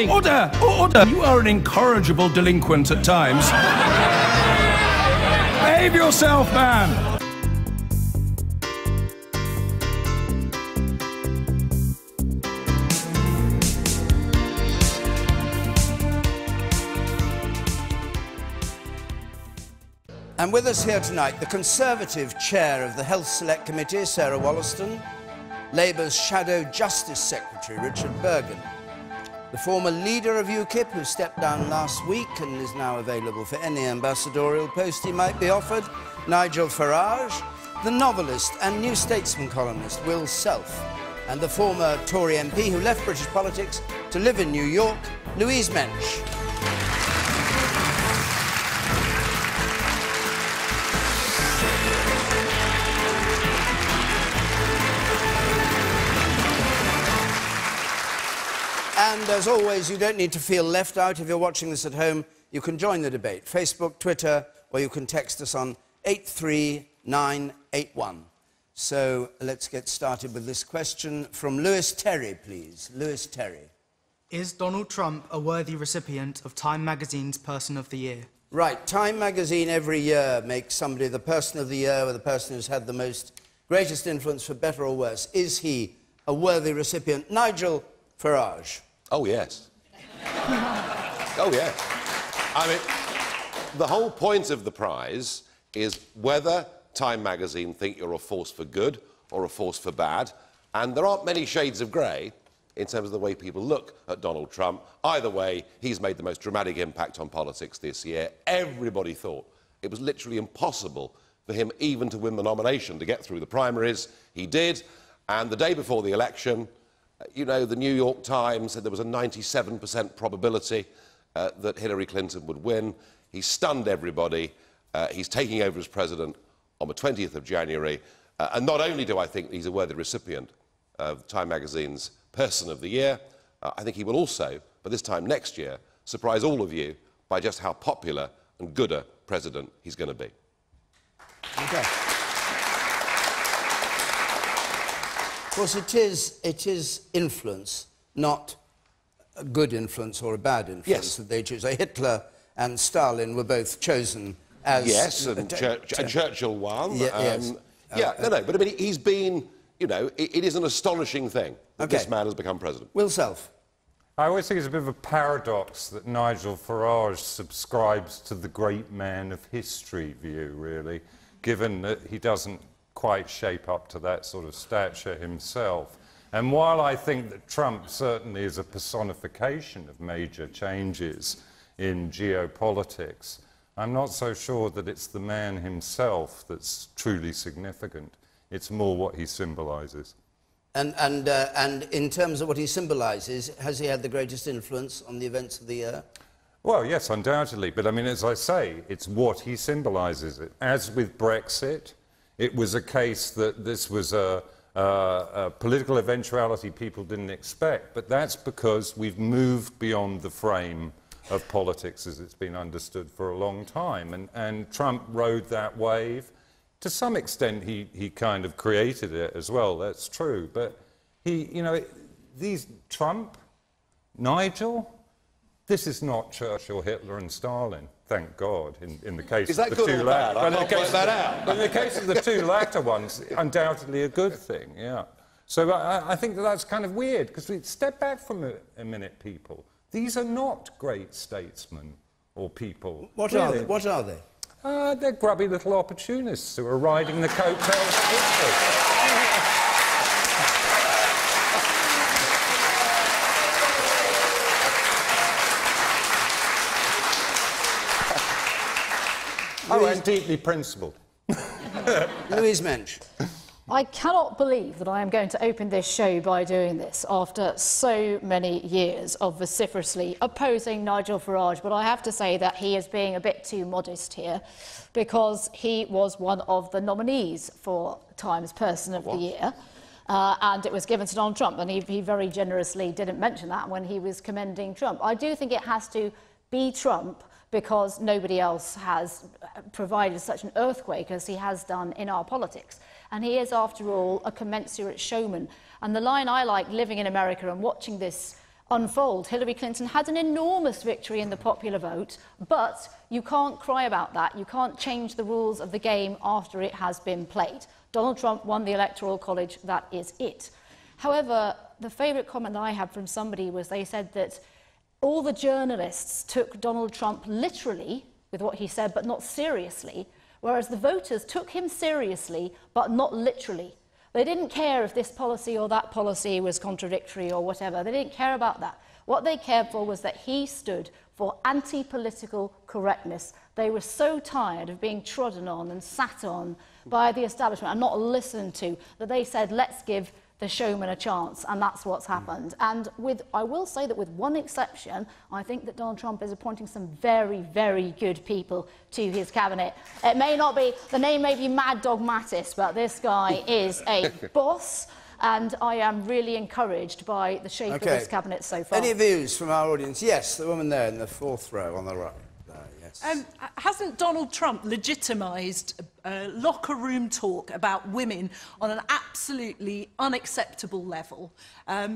Order! Order! You are an incorrigible delinquent at times. Behave yourself, man! And with us here tonight, the Conservative Chair of the Health Select Committee, Sarah Wollaston, Labour's Shadow Justice Secretary, Richard Bergen, the former leader of UKIP, who stepped down last week and is now available for any ambassadorial post he might be offered, Nigel Farage, the novelist and New Statesman columnist Will Self, and the former Tory MP who left British politics to live in New York, Louise Mensch. And as always, you don't need to feel left out. If you're watching this at home, you can join the debate. Facebook, Twitter, or you can text us on 83981. So let's get started with this question from Lewis Terry, please. Lewis Terry. Is Donald Trump a worthy recipient of Time magazine's Person of the Year? Right. Time magazine every year makes somebody the Person of the Year or the person who's had the greatest influence, for better or worse. Is he a worthy recipient? Nigel Farage. Oh, yes. Oh, yes. I mean, the whole point of the prize is whether Time magazine think you're a force for good or a force for bad, and there aren't many shades of grey in terms of the way people look at Donald Trump. Either way, he's made the most dramatic impact on politics this year. Everybody thought it was literally impossible for him even to win the nomination, to get through the primaries. He did, and the day before the election, you know, the New York Times said there was a 97% probability that Hillary Clinton would win. He stunned everybody. He's taking over as president on the 20th of January. And not only do I think he's a worthy recipient of Time magazine's Person of the Year, I think he will also, by this time next year, surprise all of you by just how popular and good a president he's going to be. Okay. Of course, it is influence, not a good influence or a bad influence, yes, that they choose. Hitler and Stalin were both chosen as... Yes, and Churchill won. Yes. No, but I mean, he's been, you know, it is an astonishing thing that this man has become president. Will Self. I always think it's a bit of a paradox that Nigel Farage subscribes to the great man of history view, really, given that he doesn't quite shape up to that sort of stature himself. And while I think that Trump certainly is a personification of major changes in geopolitics, I'm not so sure that it's the man himself that's truly significant. It's more what he symbolises. And in terms of what he symbolises, has he had the greatest influence on the events of the year? Well, yes, undoubtedly. But I mean, as I say, it's what he symbolises. As with Brexit, it was a case that this was a political eventuality people didn't expect, but that's because we've moved beyond the frame of politics as it's been understood for a long time. And Trump rode that wave. To some extent, he kind of created it as well, that's true. But Trump, Nigel, this is not Churchill, Hitler and Stalin. Thank God, in the case of the two latter. In the case of the two latter ones, undoubtedly a good thing, yeah. So I think that's kind of weird, because we step back from a minute, people. These are not great statesmen or people. What are they? What are they? They're grubby little opportunists who are riding the coattails of history. Oh, and deeply principled. Louise Mensch. I cannot believe that I am going to open this show by doing this after so many years of vociferously opposing Nigel Farage, but I have to say that he is being a bit too modest here, because he was one of the nominees for Time's Person of the Year, and it was given to Donald Trump, and he very generously didn't mention that when he was commending Trump. I do think it has to be Trump, because nobody else has provided such an earthquake as he has done in our politics. And he is, after all, a commensurate showman. And the line I like, living in America and watching this unfold. Hillary Clinton had an enormous victory in the popular vote, but you can't cry about that. You can't change the rules of the game after it has been played. Donald Trump won the Electoral College, that is it. However, the favourite comment that I had from somebody was they said that all the journalists took Donald Trump literally with what he said, but not seriously, whereas the voters took him seriously, but not literally. They didn't care if this policy or that policy was contradictory or whatever. They didn't care about that. What they cared for was that he stood for anti-political correctness. They were so tired of being trodden on and sat on by the establishment and not listened to, that they said, let's give the showman a chance, and that's what's happened. And I will say that with one exception, I think that Donald Trump is appointing some very, very good people to his cabinet. It may not be, the name may be Mad Dog Mattis, but this guy is a boss, and I am really encouraged by the shape of this cabinet so far. Any views from our audience? Yes, the woman there in the fourth row on the right. Yes. Hasn't Donald Trump legitimised locker room talk about women on an absolutely unacceptable level?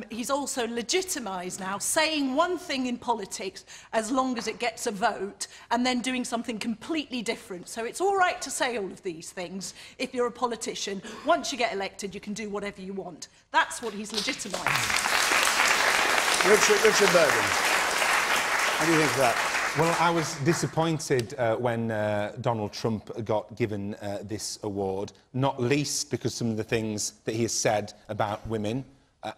He's also legitimised now saying one thing in politics as long as it gets a vote and then doing something completely different. So it's all right to say all of these things if you're a politician. Once you get elected, you can do whatever you want. That's what he's legitimised. Richard Bergen, what do you think of that? Well, I was disappointed when Donald Trump got given this award, not least because some of the things that he has said about women,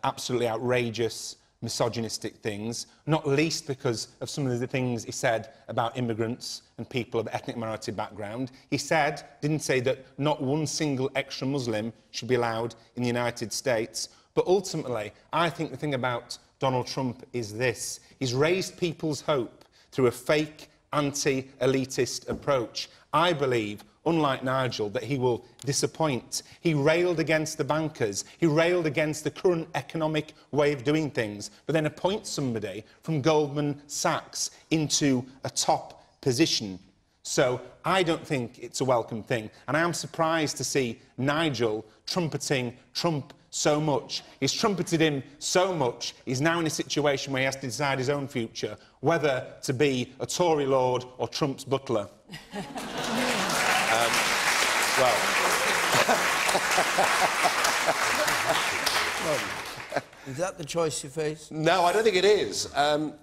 absolutely outrageous, misogynistic things, not least because of some of the things he said about immigrants and people of ethnic minority background. He didn't say that not one single extra Muslim should be allowed in the United States. But ultimately, I think the thing about Donald Trump is this. He's raised people's hope through a fake, anti-elitist approach. I believe, unlike Nigel, that he will disappoint. He railed against the bankers. He railed against the current economic way of doing things, but then appoints somebody from Goldman Sachs into a top position. So I don't think it's a welcome thing. And I am surprised to see Nigel trumpeting Trump so much. He's trumpeted him so much, he's now in a situation where he has to decide his own future, whether to be a Tory lord or Trump's butler. Well... Is that the choice you face? No, I don't think it is. No,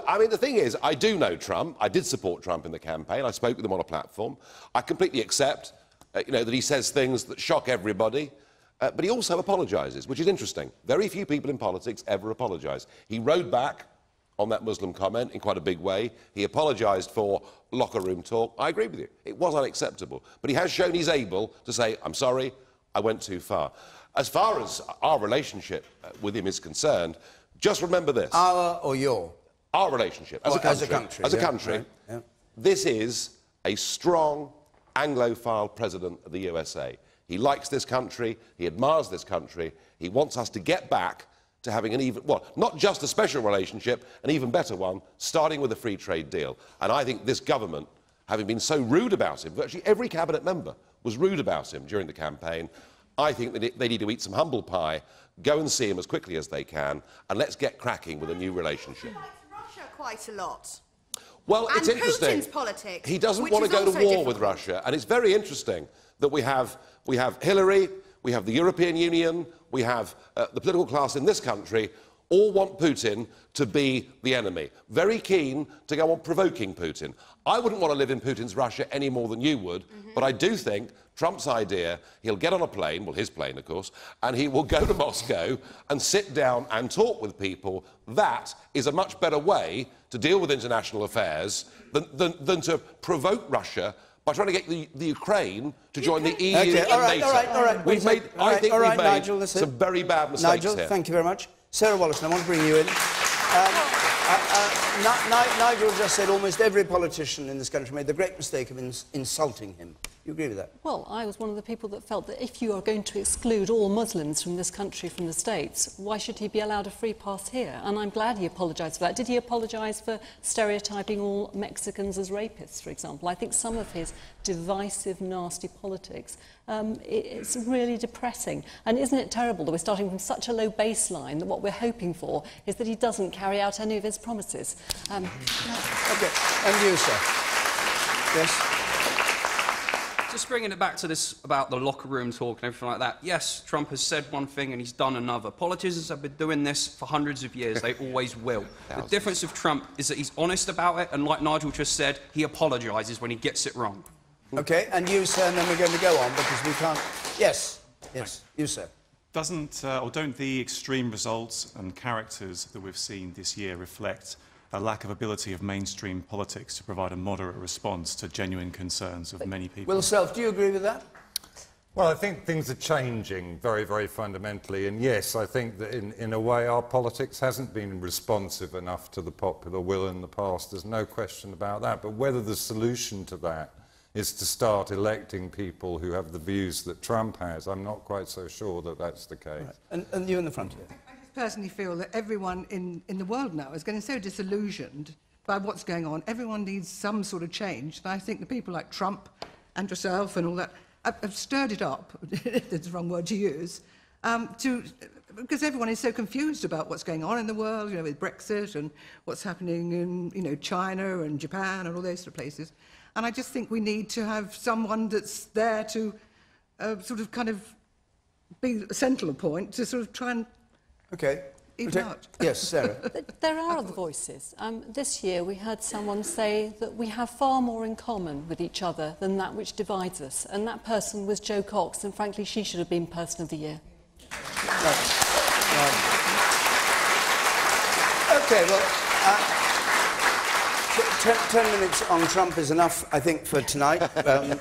I mean, the thing is, I do know Trump. I did support Trump in the campaign. I spoke with him on a platform. I completely accept, that he says things that shock everybody. But he also apologises, which is interesting. Very few people in politics ever apologise. He rode back on that Muslim comment in quite a big way. He apologised for locker room talk. I agree with you. It was unacceptable. But he has shown he's able to say, I'm sorry, I went too far. As far as our relationship with him is concerned, just remember this. Our or your? Our relationship. As a country. As a country. Right. Yeah. This is a strong Anglophile president of the USA. He likes this country, he admires this country, he wants us to get back to having an even, well, not just a special relationship, an even better one, starting with a free trade deal. And I think this government, having been so rude about him, virtually every cabinet member was rude about him during the campaign, I think that they need to eat some humble pie, go and see him as quickly as they can, and let's get cracking with a new relationship. He likes Russia quite a lot. Well, it's interesting. Putin's politics. He doesn't want to go to war with Russia, and it's very interesting that we have Hillary, we have the European Union, we have the political class in this country all want Putin to be the enemy. Very keen to go on provoking Putin. I wouldn't want to live in Putin's Russia any more than you would, but I do think Trump's idea, he'll get on a plane, well, his plane, of course, and he will go to Moscow and sit down and talk with people. That is a much better way to deal with international affairs than to provoke Russia by trying to get the Ukraine to join the EU and NATO. All right. We've made, I think we've made some very bad mistakes Nigel, here. thank you very much. Sarah Wollaston, I want to bring you in. Nigel just said almost every politician in this country made the great mistake of insulting him. You agree with that? Well, I was one of the people that felt that if you are going to exclude all Muslims from this country, from the States, why should he be allowed a free pass here? And I'm glad he apologised for that. Did he apologise for stereotyping all Mexicans as rapists, for example? I think some of his divisive, nasty politics, it's really depressing. And isn't it terrible that we're starting from such a low baseline that what we're hoping for is that he doesn't carry out any of his promises? OK. And you, sir? Yes? Just bringing it back to this about the locker room talk and everything like that. Yes, Trump has said one thing and he's done another. Politicians have been doing this for hundreds of years. They always will. The difference with Trump is that he's honest about it, and like Nigel just said, he apologises when he gets it wrong. OK, and you, sir, and then we're going to go on because we can't... Yes, yes, you, sir. Don't the extreme results and characters that we've seen this year reflect a lack of ability of mainstream politics to provide a moderate response to genuine concerns of many people? Will Self, do you agree with that? Well, I think things are changing very, very fundamentally. And yes, I think that in a way our politics hasn't been responsive enough to the popular will in the past. There's no question about that. But whether the solution to that is to start electing people who have the views that Trump has, I'm not quite so sure that that's the case. Right. And you in the front here. I personally feel that everyone in the world now is getting so disillusioned by what's going on. Everyone needs some sort of change. And I think the people like Trump and yourself and all that have stirred it up, if that's the wrong word to use, because everyone is so confused about what's going on in the world, you know, with Brexit and what's happening in, you know, China and Japan and all those sort of places. And I just think we need to have someone that's there to sort of kind of be a central point to sort of try and... OK. Out. Yes, Sarah. But there are other voices. This year we heard someone say that we have far more in common with each other than that which divides us, and that person was Jo Cox, and frankly she should have been Person of the Year. OK, well, 10 minutes on Trump is enough, I think, for tonight.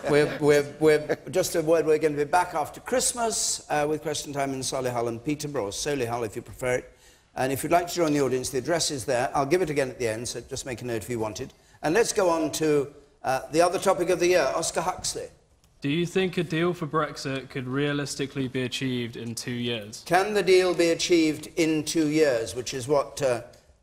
We're just a word, we're going to be back after Christmas with Question Time in Solihull and Peterborough, or Solihull if you prefer it. And if you'd like to join the audience, the address is there. I'll give it again at the end, so just make a note if you want it. And let's go on to the other topic of the year, Oscar Huxley. Do you think a deal for Brexit could realistically be achieved in 2 years? Can the deal be achieved in 2 years, which is what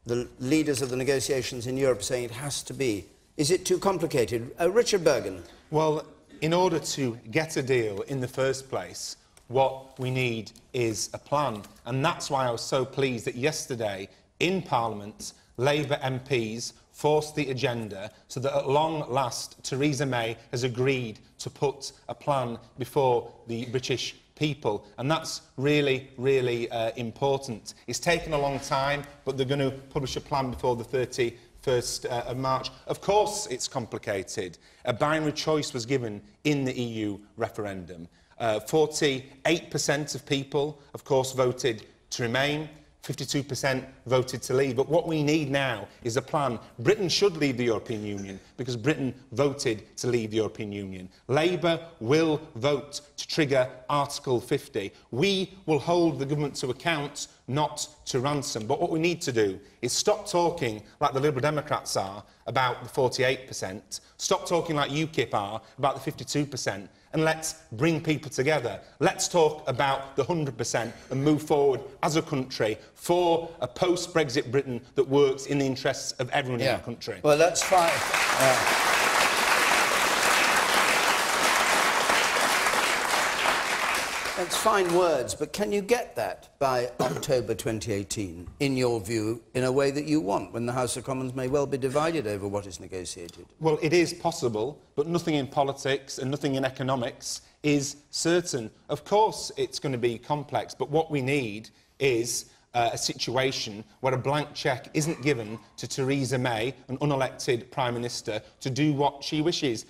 the leaders of the negotiations in Europe are saying it has to be? Is it too complicated? Richard Bergen. Well, in order to get a deal in the first place, what we need is a plan. And that's why I was so pleased that yesterday, in Parliament, Labour MPs forced the agenda so that at long last, Theresa May has agreed to put a plan before the British people, and that's really, really important. It's taken a long time, but they're going to publish a plan before the 31st of March. Of course it's complicated. A binary choice was given in the EU referendum. 48% of people, of course, voted to remain. 52% voted to leave. But what we need now is a plan. Britain should leave the European Union because Britain voted to leave the European Union. Labour will vote to trigger Article 50. We will hold the government to account, not to ransom. But what we need to do is stop talking like the Liberal Democrats are about the 48%, stop talking like UKIP are about the 52%, and let's bring people together. Let's talk about the 100% and move forward as a country for a post-Brexit Britain that works in the interests of everyone in our country. Well, that's fine. That's fine words, but can you get that by October 2018, in your view, in a way that you want, when the House of Commons may well be divided over what is negotiated? Well, it is possible, but nothing in politics and nothing in economics is certain. Of course it's going to be complex, but what we need is a situation where a blank cheque isn't given to Theresa May, an unelected Prime Minister, to do what she wishes.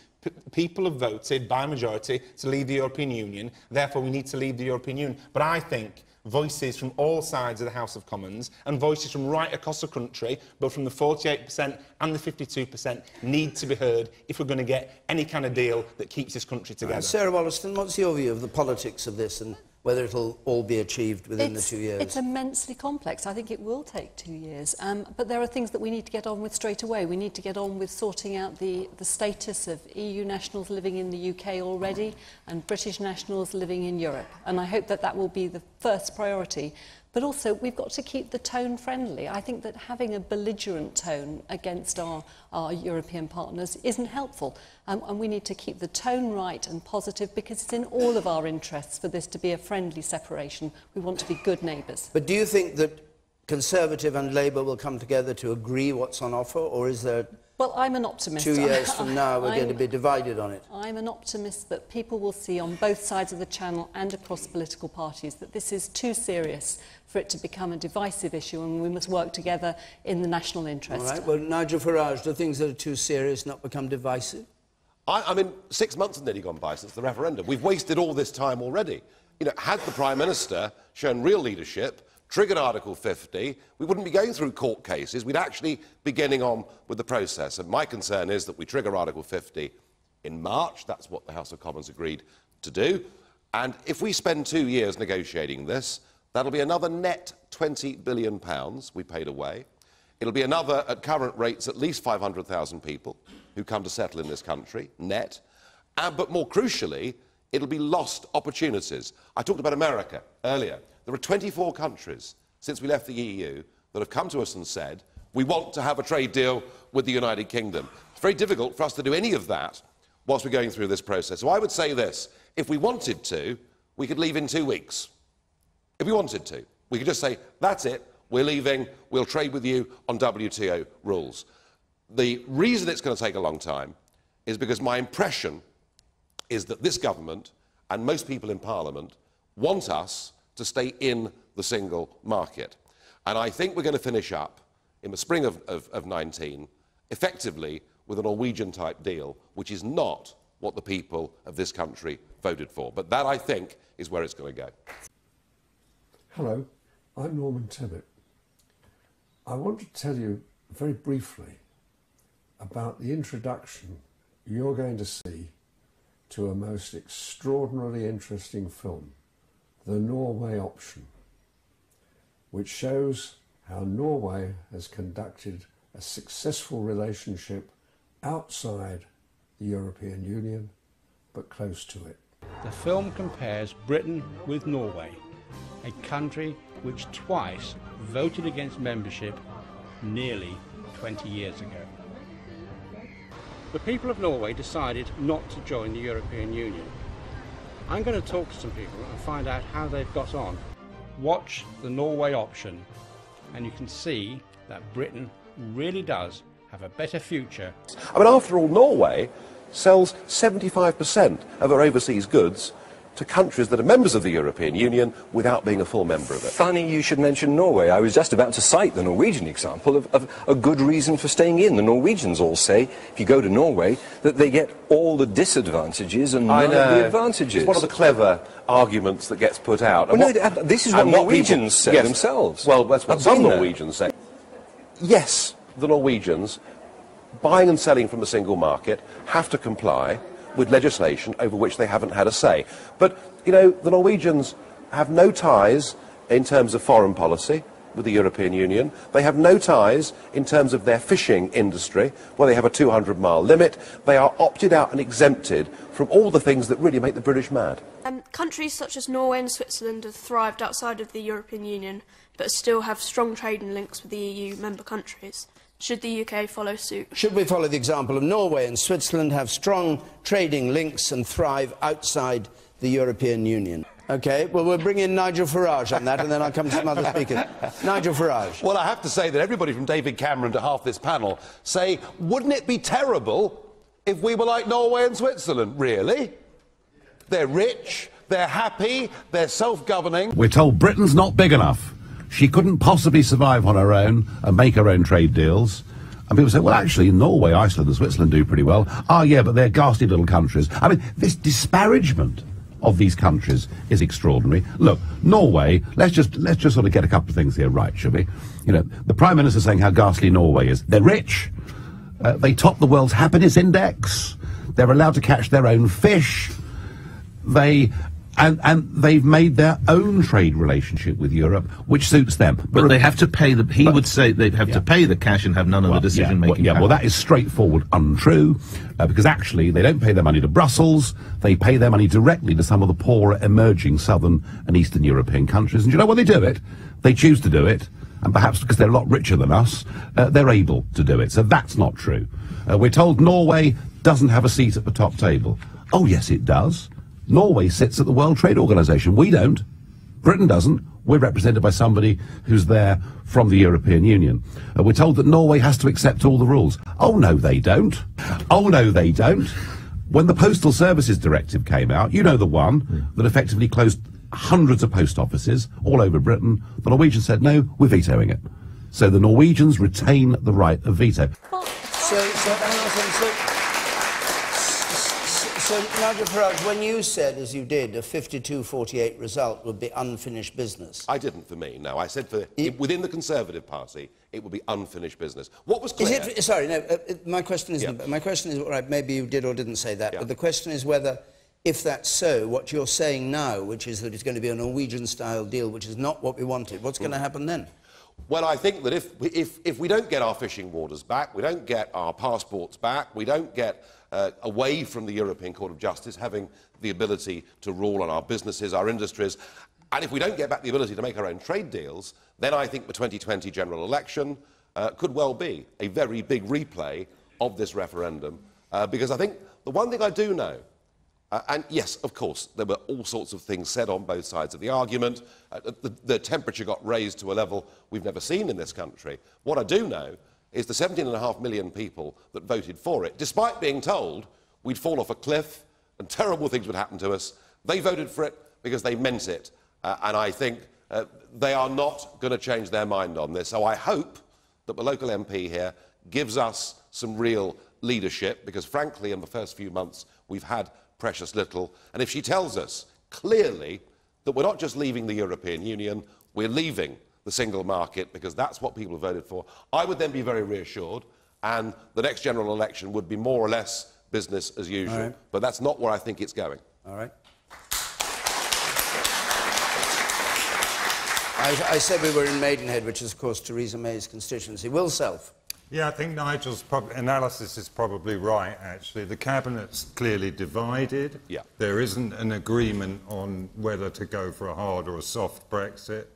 People have voted by majority to leave the European Union, therefore we need to leave the European Union. But I think voices from all sides of the House of Commons and voices from right across the country, but from the 48% and the 52%, need to be heard if we're going to get any kind of deal that keeps this country together. Sarah Wollaston, what's your view of the politics of this and whether it'll all be achieved within the 2 years? It's immensely complex. I think it will take 2 years. But there are things that we need to get on with straight away. We need to get on with sorting out the status of EU nationals living in the UK already and British nationals living in Europe. And I hope that that will be the first priority. But also, we've got to keep the tone friendly. I think that having a belligerent tone against our European partners isn't helpful. And we need to keep the tone right and positive, because it's in all of our interests for this to be a friendly separation. We want to be good neighbours. But do you think that Conservative and Labour will come together to agree what's on offer, or is there... Well, I'm an optimist. 2 years from now, we're going to be divided on it. I'm an optimist that people will see on both sides of the channel and across political parties that this is too serious for it to become a divisive issue, and we must work together in the national interest. All right. Well, Nigel Farage, do things that are too serious not become divisive? I mean, 6 months have nearly gone by since the referendum. We've wasted all this time already. You know, had the Prime Minister shown real leadership, triggered Article 50, we wouldn't be going through court cases. We'd actually be getting on with the process. And my concern is that we trigger Article 50 in March. That's what the House of Commons agreed to do. And if we spend 2 years negotiating this, that'll be another net £20 billion we paid away. It'll be another, at current rates, at least 500,000 people who come to settle in this country, net. But more crucially, it'll be lost opportunities. I talked about America earlier. There are 24 countries since we left the EU that have come to us and said, we want to have a trade deal with the United Kingdom. It's very difficult for us to do any of that whilst we're going through this process. So I would say this, if we wanted to, we could leave in 2 weeks. If we wanted to. We could just say, that's it, we're leaving, we'll trade with you on WTO rules. The reason it's going to take a long time is because my impression is that this government and most people in Parliament want us to stay in the single market. And I think we're going to finish up in the spring of 19, effectively with a Norwegian-type deal, which is not what the people of this country voted for. But that, I think, is where it's going to go. Hello, I'm Norman Tibbett. I want to tell you very briefly about the introduction you're going to see to a most extraordinarily interesting film, The Norway Option, which shows how Norway has conducted a successful relationship outside the European Union, but close to it. The film compares Britain with Norway, a country which twice voted against membership nearly 20 years ago. The people of Norway decided not to join the European Union. I'm going to talk to some people and find out how they've got on. Watch The Norway Option and you can see that Britain really does have a better future. I mean, after all, Norway sells 75% of her overseas goods to countries that are members of the European Union without being a full member of it. Funny you should mention Norway. I was just about to cite the Norwegian example of a good reason for staying in. The Norwegians all say, if you go to Norway, that they get all the disadvantages and none of the advantages. It's one of the clever arguments that gets put out. Well, no, this is what Norwegians say themselves. Well, that's what some Norwegians say. Yes, the Norwegians, buying and selling from a single market, have to comply with legislation over which they haven't had a say. But, you know, the Norwegians have no ties in terms of foreign policy with the European Union. They have no ties in terms of their fishing industry, where they have a 200-mile limit. They are opted out and exempted from all the things that really make the British mad. Countries such as Norway and Switzerland have thrived outside of the European Union, but still have strong trading links with the EU member countries. Should the UK follow suit? Should we follow the example of Norway and Switzerland, have strong trading links and thrive outside the European Union? OK, well, we'll bring in Nigel Farage on that, and then I'll come to some other speakers. Nigel Farage. Well, I have to say that everybody from David Cameron to half this panel say, wouldn't it be terrible if we were like Norway and Switzerland? Really? They're rich, they're happy, they're self-governing. We're told Britain's not big enough. She couldn't possibly survive on her own and make her own trade deals. And people say, well, actually, Norway, Iceland and Switzerland do pretty well. Oh, yeah, but they're ghastly little countries. I mean, this disparagement of these countries is extraordinary. Look, Norway, let's just sort of get a couple of things here right, shall we? You know, the Prime Minister saying how ghastly Norway is. They're rich. They top the world's happiness index. They're allowed to catch their own fish. They And they've made their own trade relationship with Europe, which suits them. But they have to pay the... He would say they'd have to pay the cash and have none of the decision-making power. Well, that is straightforward untrue, because actually they don't pay their money to Brussels, they pay their money directly to some of the poorer emerging southern and eastern European countries. And do you know why they do it? They choose to do it, and perhaps because they're a lot richer than us, they're able to do it. So that's not true. We're told Norway doesn't have a seat at the top table. Oh, yes, it does. Norway sits at the World Trade Organization. We don't. Britain doesn't. We're represented by somebody who's there from the European Union. We're told that Norway has to accept all the rules. Oh, no, they don't. Oh, no, they don't. When the Postal Services Directive came out, you know, the one that effectively closed hundreds of post offices all over Britain, the Norwegians said, no, we're vetoing it. So the Norwegians retain the right of veto. So, Nigel Farage, when you said, as you did, a 52-48 result would be unfinished business... I didn't for me, no. I said within the Conservative Party, it would be unfinished business. What was clear... Sorry, no, my question isn't... My question is, right, maybe you did or didn't say that, but the question is whether, if that's so, what you're saying now, which is that it's going to be a Norwegian-style deal, which is not what we wanted, what's going to happen then? Well, I think that if we don't get our fishing waters back, we don't get our passports back, we don't get away from the European Court of Justice having the ability to rule on our businesses, our industries, and if we don't get back the ability to make our own trade deals, then I think the 2020 general election could well be a very big replay of this referendum, because I think the one thing I do know, and yes, of course, there were all sorts of things said on both sides of the argument. The temperature got raised to a level we've never seen in this country. What I do know is the 17.5 million people that voted for it, despite being told we'd fall off a cliff and terrible things would happen to us, they voted for it because they meant it. And I think they are not going to change their mind on this. So I hope that the local MP here gives us some real leadership, because frankly, in the first few months, we've had precious little. And if she tells us clearly that we're not just leaving the European Union, we're leaving the single market, because that's what people voted for, I would then be very reassured, and the next general election would be more or less business as usual. Right. But that's not where I think it's going. All right. I said we were in Maidenhead, which is, of course, Theresa May's constituency. Will Self. Yeah, I think Nigel's analysis is probably right, actually. The Cabinet's clearly divided. Yeah. There isn't an agreement on whether to go for a hard or a soft Brexit.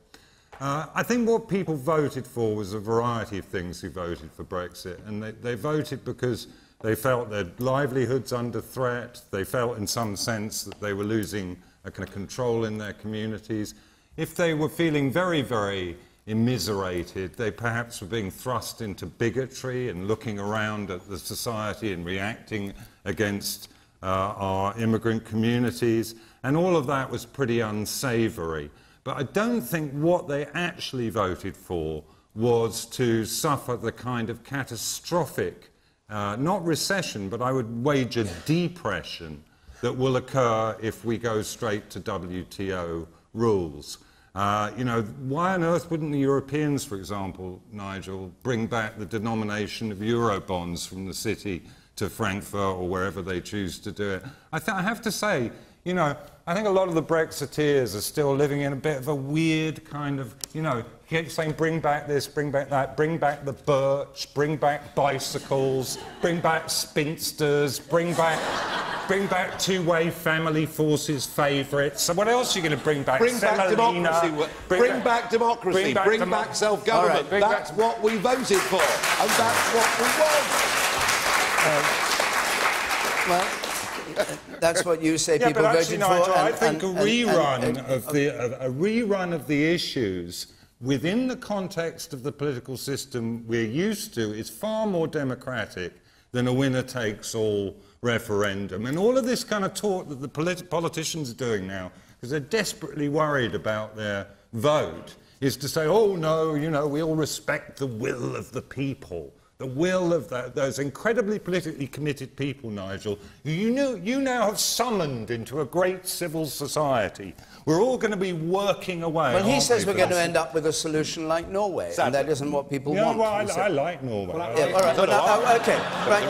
I think what people voted for was a variety of things who voted for Brexit, and they voted because they felt their livelihoods under threat, they felt in some sense that they were losing a kind of control in their communities. If they were feeling very, very immiserated, they perhaps were being thrust into bigotry and looking around at the society and reacting against our immigrant communities, and all of that was pretty unsavoury. But I don't think what they actually voted for was to suffer the kind of catastrophic, not recession, but I would wager depression that will occur if we go straight to WTO rules. You know, why on earth wouldn't the Europeans, for example, Nigel, bring back the denomination of Eurobonds from the city to Frankfurt or wherever they choose to do it? I have to say, you know, I think a lot of the Brexiteers are still living in a bit of a weird kind of, you know, keep saying bring back this, bring back that, bring back the birch, bring back bicycles, bring back spinsters, bring back two-way family forces favourites. So what else are you going to bring back? Bring back democracy. Bring back democracy. Bring back self-government. Right, that's what we voted for, and that's what we want. Well, that's what you say people voted for. I think a rerun of the issues within the context of the political system we're used to is far more democratic than a winner-takes-all referendum. And all of this kind of talk that the politicians are doing now, because they're desperately worried about their vote, is to say, oh, no, you know, we all respect the will of the people. The will of those incredibly politically committed people, Nigel, who you now have summoned into a great civil society. We're all going to be working away. Well, he says we're going to end up with a solution like Norway, and that isn't what people want. Well, I like Norway. Well, yeah, all right. OK, right,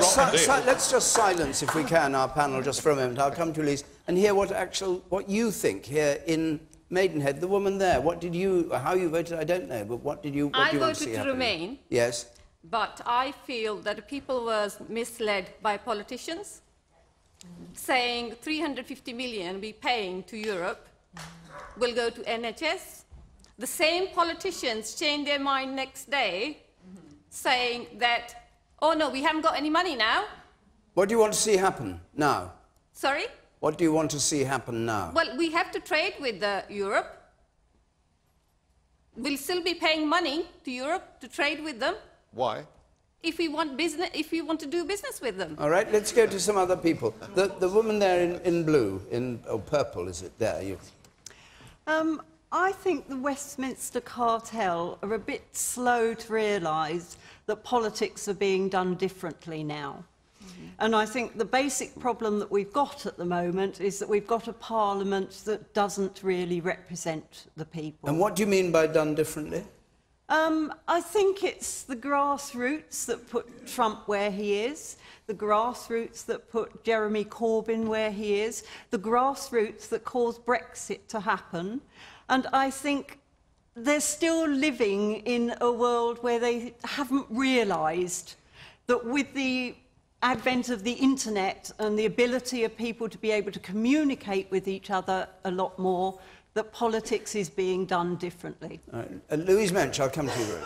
let's just silence, if we can, our panel just for a moment. I'll come to you, Elise. and hear what you think here in Maidenhead. The woman there, how you voted, I don't know, but what do you want to see happen? I voted to remain. Yes. But I feel that people were misled by politicians, saying 350 million we're paying to Europe will go to NHS. The same politicians changed their mind next day, saying that, oh no, we haven't got any money now. What do you want to see happen now? Sorry? What do you want to see happen now? Well, we have to trade with Europe. We'll still be paying money to Europe to trade with them. Why? If we want to do business with them. All right, let's go to some other people. The woman there in blue, purple, is it there? I think the Westminster cartel are a bit slow to realise that politics are being done differently now. And I think the basic problem that we've got at the moment is that we've got a parliament that doesn't really represent the people. And what do you mean by done differently? I think it's the grassroots that put Trump where he is, the grassroots that put Jeremy Corbyn where he is, the grassroots that caused Brexit to happen. And I think they're still living in a world where they haven't realised that with the advent of the internet and the ability of people to be able to communicate with each other a lot more, that politics is being done differently. Louise Mensch, I'll come to you.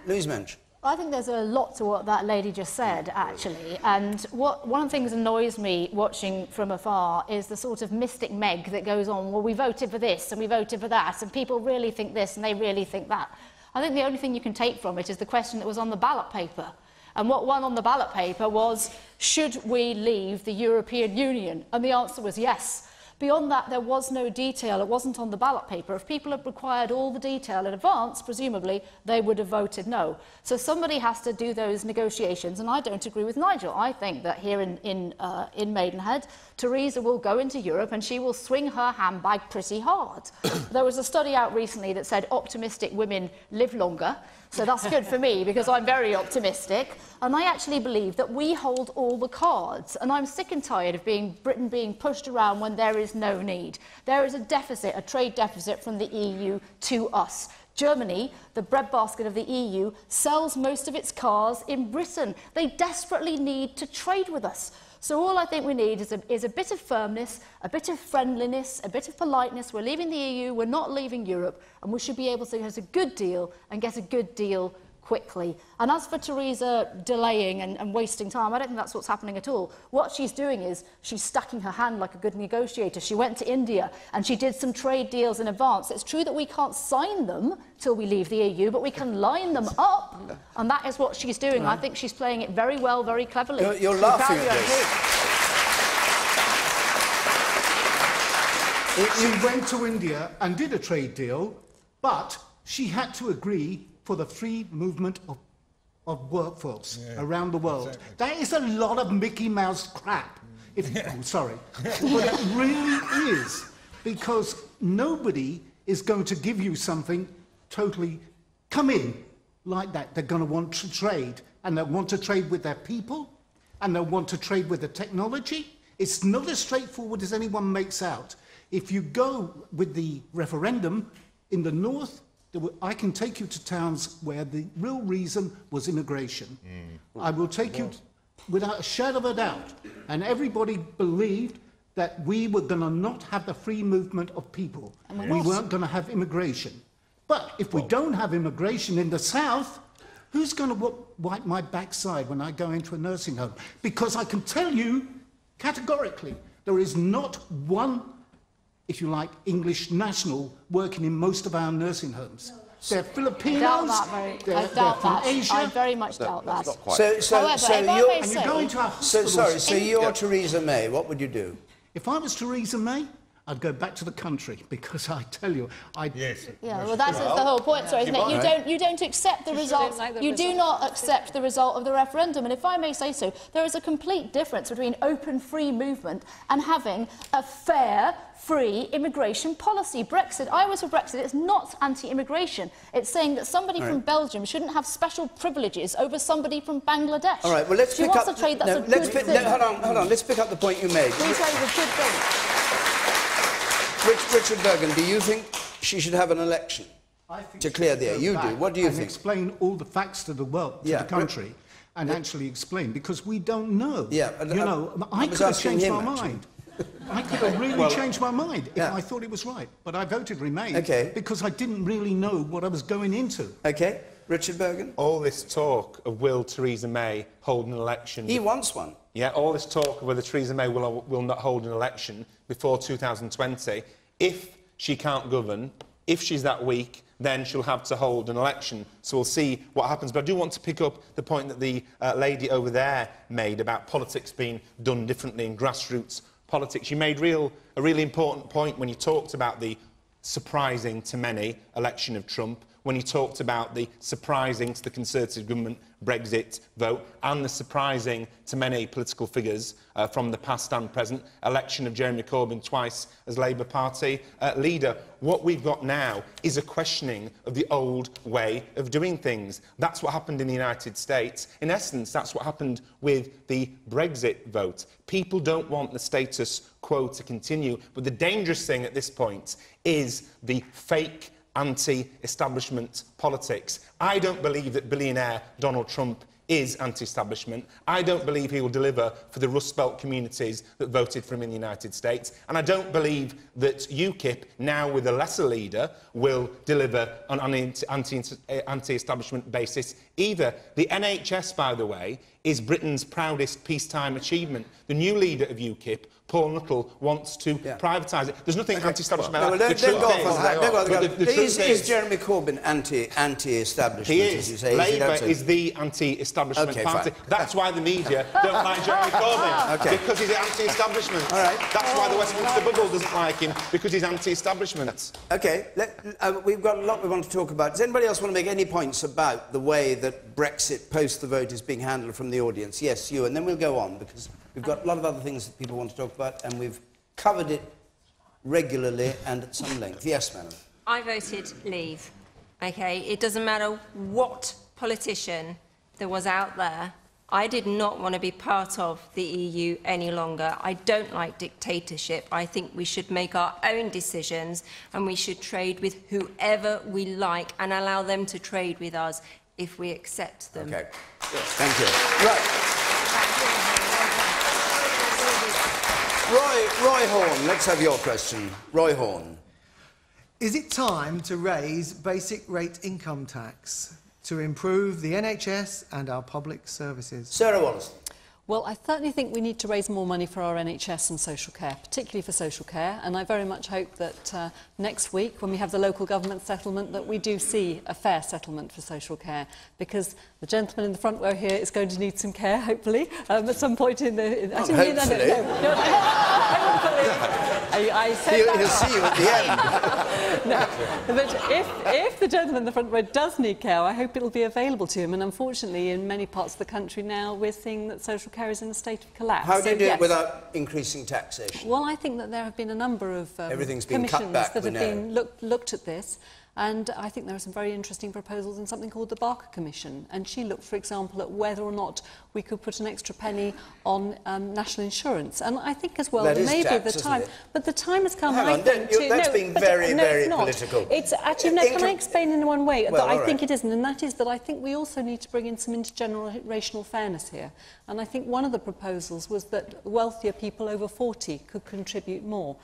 Louise Mensch. I think there's a lot to what that lady just said, actually. And one of the things that annoys me watching from afar is the sort of mystic Meg that goes on, well, we voted for this and we voted for that, and people really think this and they really think that. I think the only thing you can take from it is the question that was on the ballot paper. And what won on the ballot paper was, should we leave the European Union? And the answer was yes. Beyond that, there was no detail. It wasn't on the ballot paper. If people had required all the detail in advance, presumably, they would have voted no. So somebody has to do those negotiations, and I don't agree with Nigel. I think that here in Maidenhead, Theresa will go into Europe and she will swing her handbag pretty hard. There was a study out recently that said optimistic women live longer. So that's good for me, because I'm very optimistic. And I actually believe that we hold all the cards. And I'm sick and tired of Britain being pushed around when there is no need. There is a deficit, a trade deficit from the EU to us. Germany, the breadbasket of the EU, sells most of its cars in Britain. They desperately need to trade with us. So all I think we need is a bit of firmness, a bit of friendliness, a bit of politeness. We're leaving the EU, we're not leaving Europe, and we should be able to get a good deal and get a good deal quickly. And as for Theresa delaying and wasting time, I don't think that's what's happening at all. What she's doing is she's stacking her hand like a good negotiator. She went to India and she did some trade deals in advance. It's true that we can't sign them till we leave the EU, but we can line them up, and that is what she's doing. Right. I think she's playing it very well, very cleverly. You're laughing at this. She went to India and did a trade deal, but she had to agree for the free movement of workforce around the world. Exactly. That is a lot of Mickey Mouse crap. Sorry. But it really is, because nobody is going to give you something totally come in like that. They're going to want to trade, and they want to trade with their people, and they want to trade with the technology. It's not as straightforward as anyone makes out. If you go with the referendum in the north, I can take you to towns where the real reason was immigration. I will take you without a shadow of a doubt. And everybody believed that we were going to not have the free movement of people. We weren't going to have immigration. But if we don't have immigration in the south, who's going to wipe my backside when I go into a nursing home? Because I can tell you categorically, there is not one, if you like, English national working in most of our nursing homes. They're Filipinos, they're from Asia. I very much doubt that. So you're Theresa May, what would you do? If I was Theresa May, I'd go back to the country, because I tell you, Yes. Yeah, well, that's the whole point, sorry, isn't it? You don't accept the results. You do not accept the result of the referendum. And if I may say so, there is a complete difference between open, free movement and having a fair, free immigration policy. Brexit, I was for Brexit, it's not anti-immigration. It's saying that somebody from Belgium shouldn't have special privileges over somebody from Bangladesh. All right, well, let's pick up... Hold on, let's pick up the point you made. Free trade is a good thing. Richard Bergen, do you think she should have an election to clear the air? You do. What do you think? Explain all the facts to the world, to the country, and actually explain, because we don't know. Yeah, you know, I could have changed my mind. I could have really changed my mind if I thought it was right, but I voted Remain because I didn't really know what I was going into. Okay, Richard Bergen. All this talk of will Theresa May hold an election... He wants one. Yeah, all this talk of whether Theresa May will not hold an election before 2020, if she can't govern, if she's that weak, then she'll have to hold an election. So we'll see what happens. But I do want to pick up the point that the lady over there made about politics being done differently in grassroots politics. You made a really important point when you talked about the surprising to many election of Trump, when you talked about the surprising to the Conservative government Brexit vote, and the surprising to many political figures from the past and present election of Jeremy Corbyn twice as Labour Party leader. What we've got now is a questioning of the old way of doing things. That's what happened in the United States. In essence, that's what happened with the Brexit vote. People don't want the status quo to continue, but the dangerous thing at this point is the fake anti-establishment politics. I don't believe that billionaire Donald Trump is anti-establishment. I don't believe he will deliver for the Rust Belt communities that voted for him in the United States. And I don't believe that UKIP, now with a lesser leader, will deliver on an anti-establishment basis either. The NHS, by the way, is Britain's proudest peacetime achievement. The new leader of UKIP, Paul Nuttall, wants to privatise it. There's nothing anti-establishment about that. Is Jeremy Corbyn anti-establishment, he is. As you say? Labour is the anti-establishment party. Fine. That's why the media don't like Jeremy Corbyn, because he's anti-establishment. That's why the Westminster bubble doesn't like him, because he's anti-establishment. OK, we've got a lot we want to talk about. Does anybody else want to make any points about the way that Brexit post the vote is being handled from the audience? Yes, you, and then we'll go on, because we've got a lot of other things that people want to talk about, and we've covered it regularly and at some length. Yes, madam. I voted leave. OK, it doesn't matter what politician there was out there. I did not want to be part of the EU any longer. I don't like dictatorship. I think we should make our own decisions, and we should trade with whoever we like and allow them to trade with us if we accept them. OK. Thank you. Right. Roy Horne, let's have your question. Roy Horne. Is it time to raise basic rate income tax to improve the NHS and our public services? Sarah Wallace. Well, I certainly think we need to raise more money for our NHS and social care, particularly for social care, and I very much hope that next week, when we have the local government settlement, that we do see a fair settlement for social care, because the gentleman in the front row here is going to need some care, hopefully, at some point in the... I said that. He'll see you at the end. No, but if the gentleman in the front row does need care, I hope it'll be available to him, and unfortunately, in many parts of the country now, we're seeing that social care is in a state of collapse. How do you do it without increasing taxation? Well, I think that there have been a number of everything's been cut back, that have been looked at this, and I think there are some very interesting proposals in something called the Barker Commission, and she looked, for example, at whether or not we could put an extra penny on national insurance, and I think as well that maybe tax, the time, but the time has come. Hang on, that's being very, very political. It's actually no. Can I explain in one way that I think it isn't, and that is that I think we also need to bring in some intergenerational fairness here, and I think one of the proposals was that wealthier people over 40 could contribute more,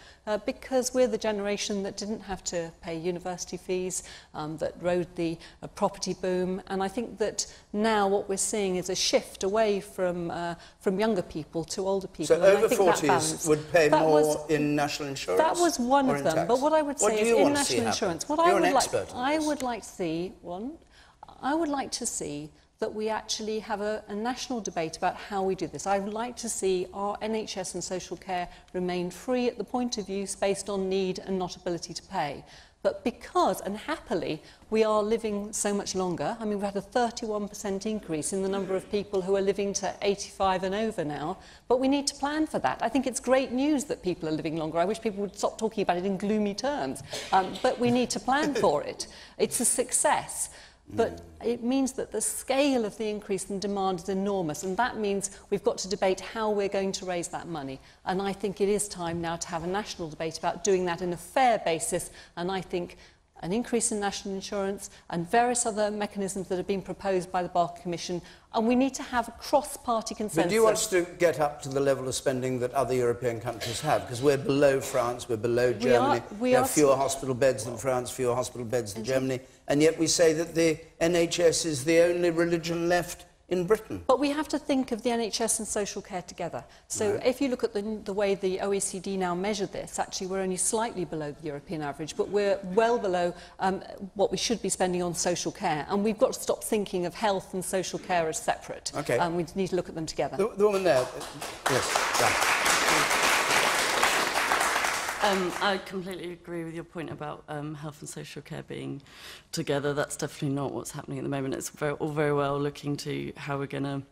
because we're the generation that didn't have to pay university fees, that rode the property boom, and I think that now what we're seeing is a shift away from younger people to older people. So over 40s would pay more in national insurance? That was one of them, but what I would say is in national insurance, what I would like to see, I would like to see that we actually have a national debate about how we do this. I would like to see our NHS and social care remain free at the point of use based on need and not ability to pay. But because, and happily, we are living so much longer, I mean, we've had a 31% increase in the number of people who are living to 85 and over now, but we need to plan for that. I think it's great news that people are living longer. I wish people would stop talking about it in gloomy terms, but we need to plan for it. It's a success. But it means that the scale of the increase in demand is enormous, and that means we've got to debate how we're going to raise that money. And I think it is time now to have a national debate about doing that in a fair basis, and I think an increase in national insurance and various other mechanisms that have been proposed by the Barker Commission, and we need to have a cross-party consensus. But do you want us to get up to the level of spending that other European countries have? Because we're below France, we're below Germany. We have fewer hospital beds than France, fewer hospital beds than Germany, and yet we say that the NHS is the only religion left in Britain. But we have to think of the NHS and social care together. So if you look at the way the OECD now measure this, actually we're only slightly below the European average, but we're well below what we should be spending on social care. And we've got to stop thinking of health and social care as separate. Okay. We need to look at them together. The woman there. Yes. Yeah. I completely agree with your point about health and social care being together. That's definitely not what's happening at the moment. It's all very well looking to how we're going to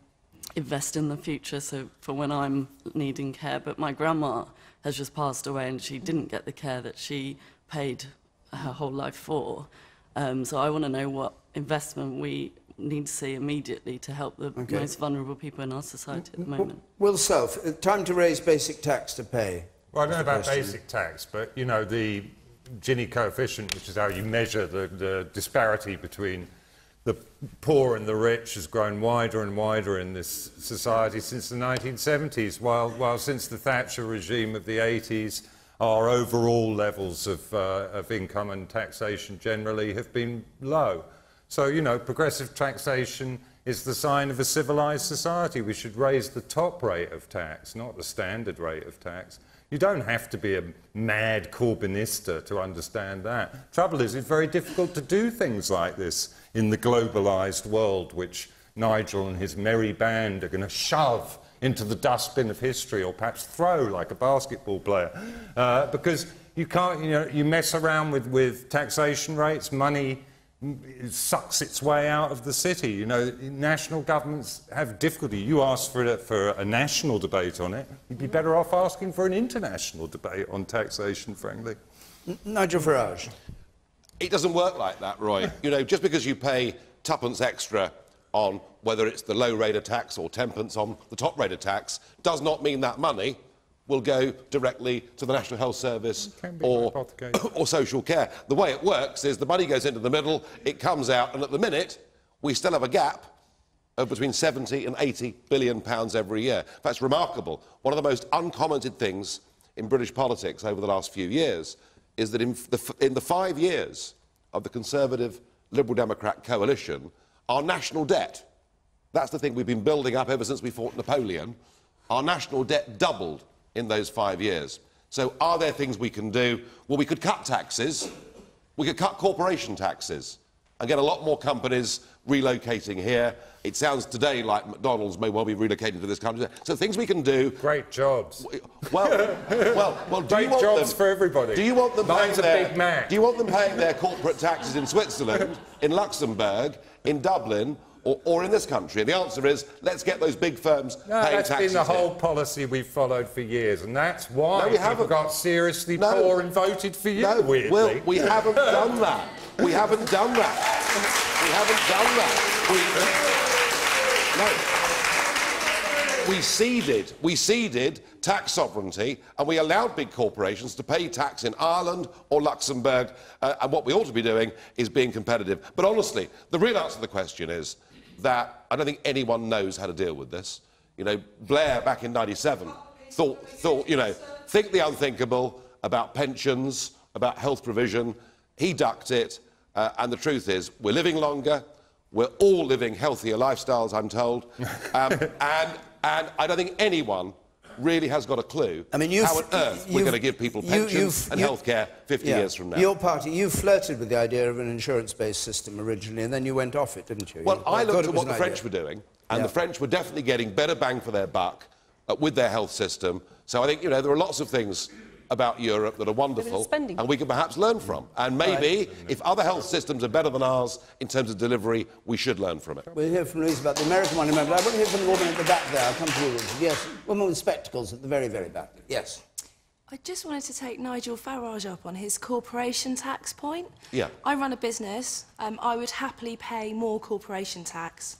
invest in the future, so for when I'm needing care. But my grandma has just passed away and she didn't get the care that she paid her whole life for. So I want to know what investment we need to see immediately to help the most vulnerable people in our society at the moment. Will Self, time to raise basic tax to pay. Well, I don't know about basic tax, but, you know, the Gini coefficient, which is how you measure the disparity between the poor and the rich, has grown wider and wider in this society since the 1970s, while since the Thatcher regime of the 80s, our overall levels of income and taxation generally have been low. So, you know, progressive taxation is the sign of a civilised society. We should raise the top rate of tax, not the standard rate of tax. You don't have to be a mad Corbynista to understand that. Trouble is, it's very difficult to do things like this in the globalised world, which Nigel and his merry band are going to shove into the dustbin of history, or perhaps throw like a basketball player. Because you can't, you know, you mess around with taxation rates, money sucks its way out of the city. You know, national governments have difficulty. You ask for a national debate on it. You'd be better off asking for an international debate on taxation, frankly. Nigel Farage. It doesn't work like that, Roy. You know, just because you pay tuppence extra on whether it's the low rate of tax or 10pence on the top rate of tax does not mean that money will go directly to the National Health Service or social care. The way it works is the money goes into the middle, it comes out, and at the minute, we still have a gap of between 70 and 80 billion pounds every year. That's remarkable. One of the most uncommented things in British politics over the last few years is that in the 5 years of the Conservative Liberal Democrat coalition, our national debt, that's the thing we've been building up ever since we fought Napoleon, our national debt doubled in those 5 years. So are there things we can do? Well, we could cut taxes, we could cut corporation taxes and get a lot more companies relocating here. It sounds today like McDonald's may well be relocating to this country. So things we can do. Great jobs. Well, do you want jobs them, for everybody. Do you want them paying Big Mac. Do you want them paying their corporate taxes in Switzerland, in Luxembourg, in Dublin, or in this country? And the answer is, let's get those big firms paying taxes. That's been the whole here. policy we've followed for years, and that's why we people got seriously poor and voted for you, weirdly. Well, we haven't done that. We haven't done that. We haven't done that. We ceded tax sovereignty, and we allowed big corporations to pay tax in Ireland or Luxembourg, and what we ought to be doing is being competitive. But honestly, the real answer to the question is that I don't think anyone knows how to deal with this. You know, Blair back in '97 thought, you know, think the unthinkable about pensions, about health provision. He ducked it, and the truth is we're living longer, we're all living healthier lifestyles, I'm told, and I don't think anyone really has got a clue how on earth we're going to give people pensions and healthcare 50 years from now. Your party, you flirted with the idea of an insurance-based system originally, and then you went off it, didn't you? Well, I looked at what the French were doing, and the French were definitely getting better bang for their buck with their health system. So I think, you know, there are lots of things about Europe that are wonderful and we can perhaps learn from. And maybe, if other health systems are better than ours in terms of delivery, we should learn from it. We'll hear from Louise about the American one in a moment. I want to hear from the woman at the back there. I'll come to you, Richard. Yes, woman with spectacles at the very, very back. Yes. I just wanted to take Nigel Farage up on his corporation tax point. Yeah. I run a business. I would happily pay more corporation tax.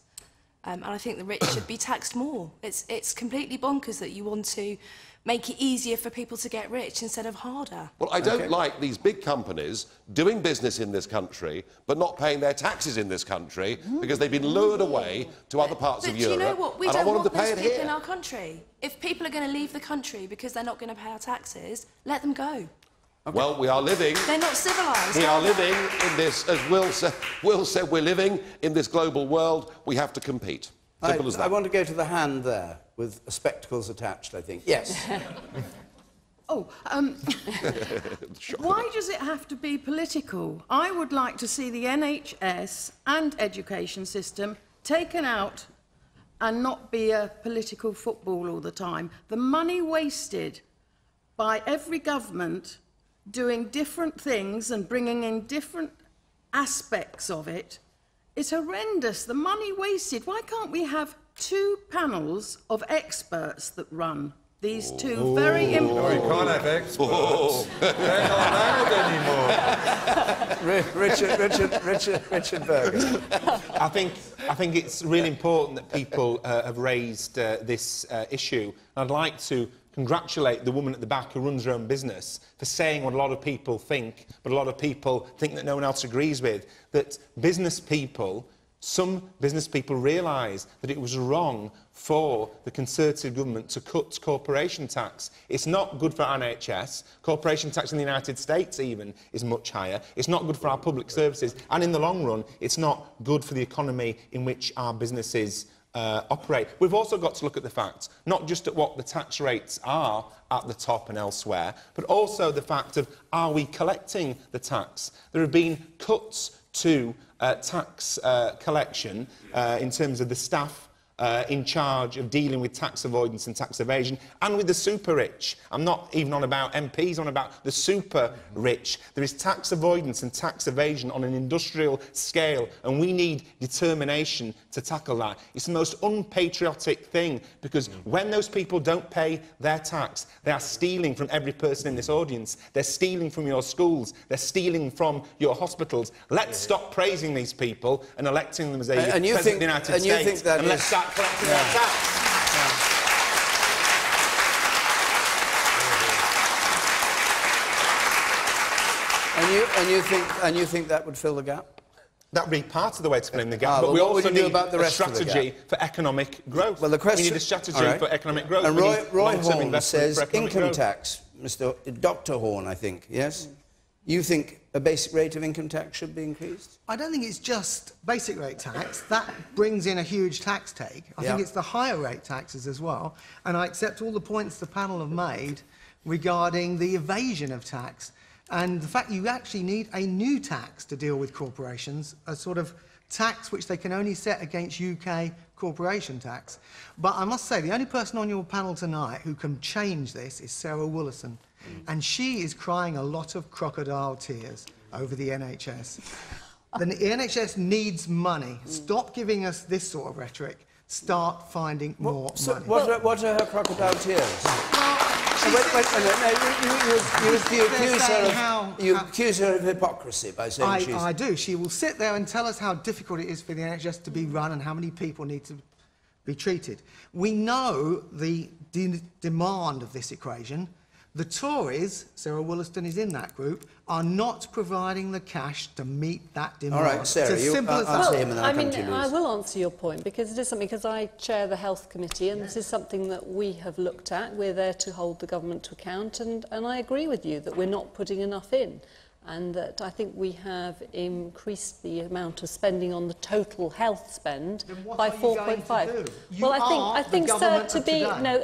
And I think the rich should be taxed more. It's completely bonkers that you want to make it easier for people to get rich instead of harder. Well, I don't like these big companies doing business in this country but not paying their taxes in this country because they've been lured away to other parts of Europe. But you know what? We and I don't want them to pay those it people here. in our country. If people are going to leave the country because they're not going to pay our taxes, let them go. Well, we are living... They're not civilised. We are living in this, as Will said, we're living in this global world. We have to compete. Simple as that. I want to go to the hand there with spectacles attached, I think. Yes. Why does it have to be political? I would like to see the NHS and education system taken out and not be a political football all the time. The money wasted by every government doing different things and bringing in different aspects of it is horrendous. The money wasted. Why can't we have 2 panels of experts that run these two very important... No, you can't have experts. They're not allowed anymore. Richard Berger. I think it's really important that people have raised this issue. I'd like to congratulate the woman at the back who runs her own business for saying what a lot of people think, but a lot of people think that no one else agrees with, that some business people realise that it was wrong for the Conservative government to cut corporation tax. It's not good for our NHS. Corporation tax in the United States even is much higher. It's not good for our public services. And in the long run, it's not good for the economy in which our businesses operate. We've also got to look at the facts, not just at what the tax rates are at the top and elsewhere, but also the fact of, are we collecting the tax? There have been cuts to tax collection in terms of the staff in charge of dealing with tax avoidance and tax evasion, and with the super rich. I'm not even on about MPs, I'm on about the super rich. There is tax avoidance and tax evasion on an industrial scale, and we need determination to tackle that. It's the most unpatriotic thing, because when those people don't pay their tax, they are stealing from every person in this audience. They're stealing from your schools. They're stealing from your hospitals. Let's stop praising these people and electing them as a president of the United States, and let's start collecting their tax. And you think that would fill the gap? That would be part of the way to fill in the gap, but we what would also you do need about the a rest of the strategy gap? for economic growth. Well, the question... We need a strategy for economic growth. And We Roy need long-term Horne investment says for economic income growth. tax, Dr. Horne, I think, yes? You think a basic rate of income tax should be increased? I don't think it's just basic rate tax. That brings in a huge tax take. I think it's the higher rate taxes as well. And I accept all the points the panel have made regarding the evasion of tax and the fact you actually need a new tax to deal with corporations, a sort of tax which they can only set against UK corporation tax. But I must say, the only person on your panel tonight who can change this is Sarah Woollerson. And she is crying a lot of crocodile tears over the NHS. The NHS needs money. Stop giving us this sort of rhetoric. Start finding more money. What are her crocodile tears? You accuse her of hypocrisy by saying she's... I do. She will sit there and tell us how difficult it is for the NHS to be run and how many people need to be treated. We know the demand of this equation. The Tories, Sarah Wollaston is in that group, are not providing the cash to meet that demand. All right, Sarah, it's as simple as that. Well, I mean, I will answer your point, because it is something, because I chair the Health Committee, and this is something that we have looked at. We're there to hold the government to account, and I agree with you that we're not putting enough in, and that I think we have increased the amount of spending on the total health spend by 4.5. Well, I think, sir,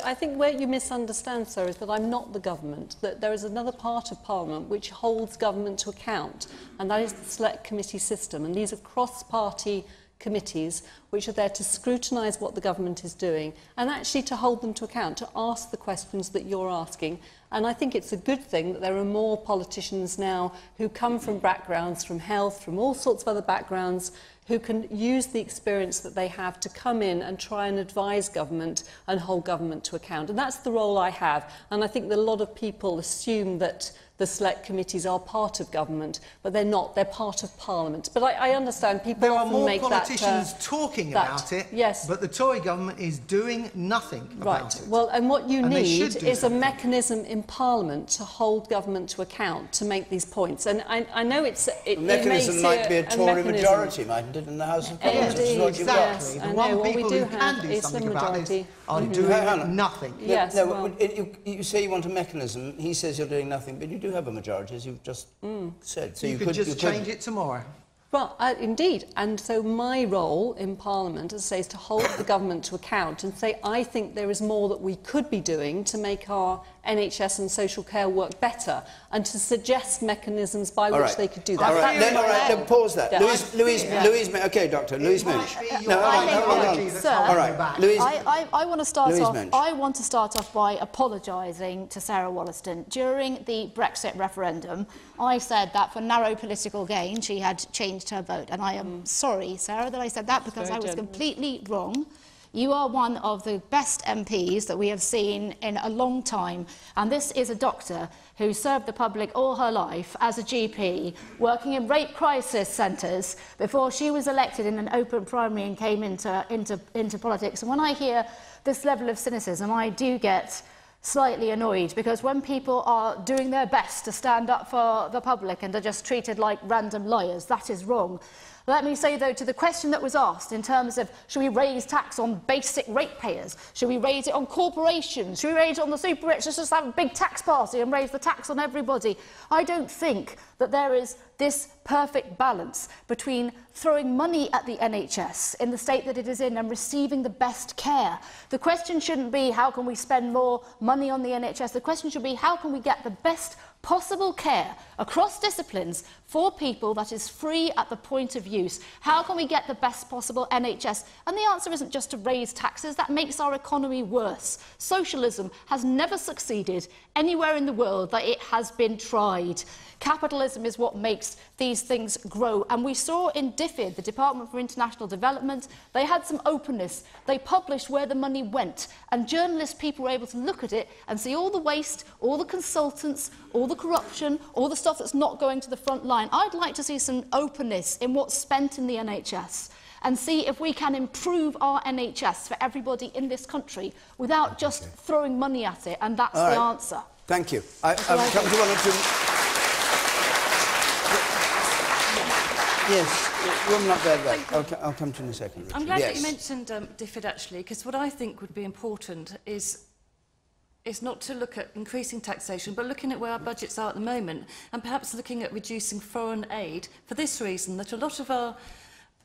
I think where you misunderstand, sir, is that I'm not the government, that there is another part of Parliament which holds government to account, and that is the Select Committee system, and these are cross-party committees which are there to scrutinise what the government is doing and actually to hold them to account, to ask the questions that you're asking. And I think it's a good thing that there are more politicians now who come from backgrounds, from health, from all sorts of other backgrounds, who can use the experience that they have to come in and try and advise government and hold government to account. And that's the role I have. And I think that a lot of people assume that the select committees are part of government, but they're not. They're part of Parliament. But I understand people there are often more make politicians talking about it, yes. but the Tory government is doing nothing about it. Well, and what you And they need should do is something. a mechanism in Parliament to hold government to account, to make these points. And I know it The mechanism might be a Tory majority, mightn't it, in the House of Commons? Indeed, What you've got. yes, I know. Well, we do have do is the something about this majority. are Mhm. doing nothing. Yes, No, well- you say you want a mechanism. He says you're doing nothing, but you do have a majority, as you've just said. So You could just change it tomorrow. Well, indeed. And so my role in Parliament, as I say, is to hold the government to account and say, I think there is more that we could be doing to make our NHS and social care work better, and to suggest mechanisms by which they could do that. All right, then pause that. Yeah. Louise, okay, Doctor, Louise Mensch. No, hold on. Sir, All right, Louise. I want to start Louise off. Mensch. I want to start off by apologising to Sarah Wollaston. During the Brexit referendum, I said that for narrow political gain, she had changed her vote, and I am sorry, Sarah, that I said that, because I was completely wrong. You are one of the best MPs that we have seen in a long time, and this is a doctor who served the public all her life as a GP, working in rape crisis centres before she was elected in an open primary and came into politics. And when I hear this level of cynicism, I do get slightly annoyed, because when people are doing their best to stand up for the public and are just treated like random liars, that is wrong. Let me say, though, to the question that was asked in terms of should we raise tax on basic ratepayers? Should we raise it on corporations? Should we raise it on the super rich? Let's just have a big tax party and raise the tax on everybody. I don't think that there is this perfect balance between throwing money at the NHS in the state that it is in and receiving the best care. The question shouldn't be how can we spend more money on the NHS. The question should be how can we get the best possible care across disciplines for people that is free at the point of use. How can we get the best possible NHS? And the answer isn't just to raise taxes. That makes our economy worse. Socialism has never succeeded anywhere in the world that it has been tried. Capitalism is what makes these things grow. And we saw in DFID, the Department for International Development, they had some openness. They published where the money went. And journalists, people were able to look at it and see all the waste, all the consultants, all the corruption, all the stuff that's not going to the front line. I'd like to see some openness in what's spent in the NHS and see if we can improve our NHS for everybody in this country without just throwing money at it. And that's the answer. Thank you. I've come to one or two... Yes, woman up there. I'll come to you in a second, Richard. I'm glad that you mentioned DFID, actually, because what I think would be important is not to look at increasing taxation, but looking at where our budgets are at the moment, and perhaps looking at reducing foreign aid for this reason, that a lot of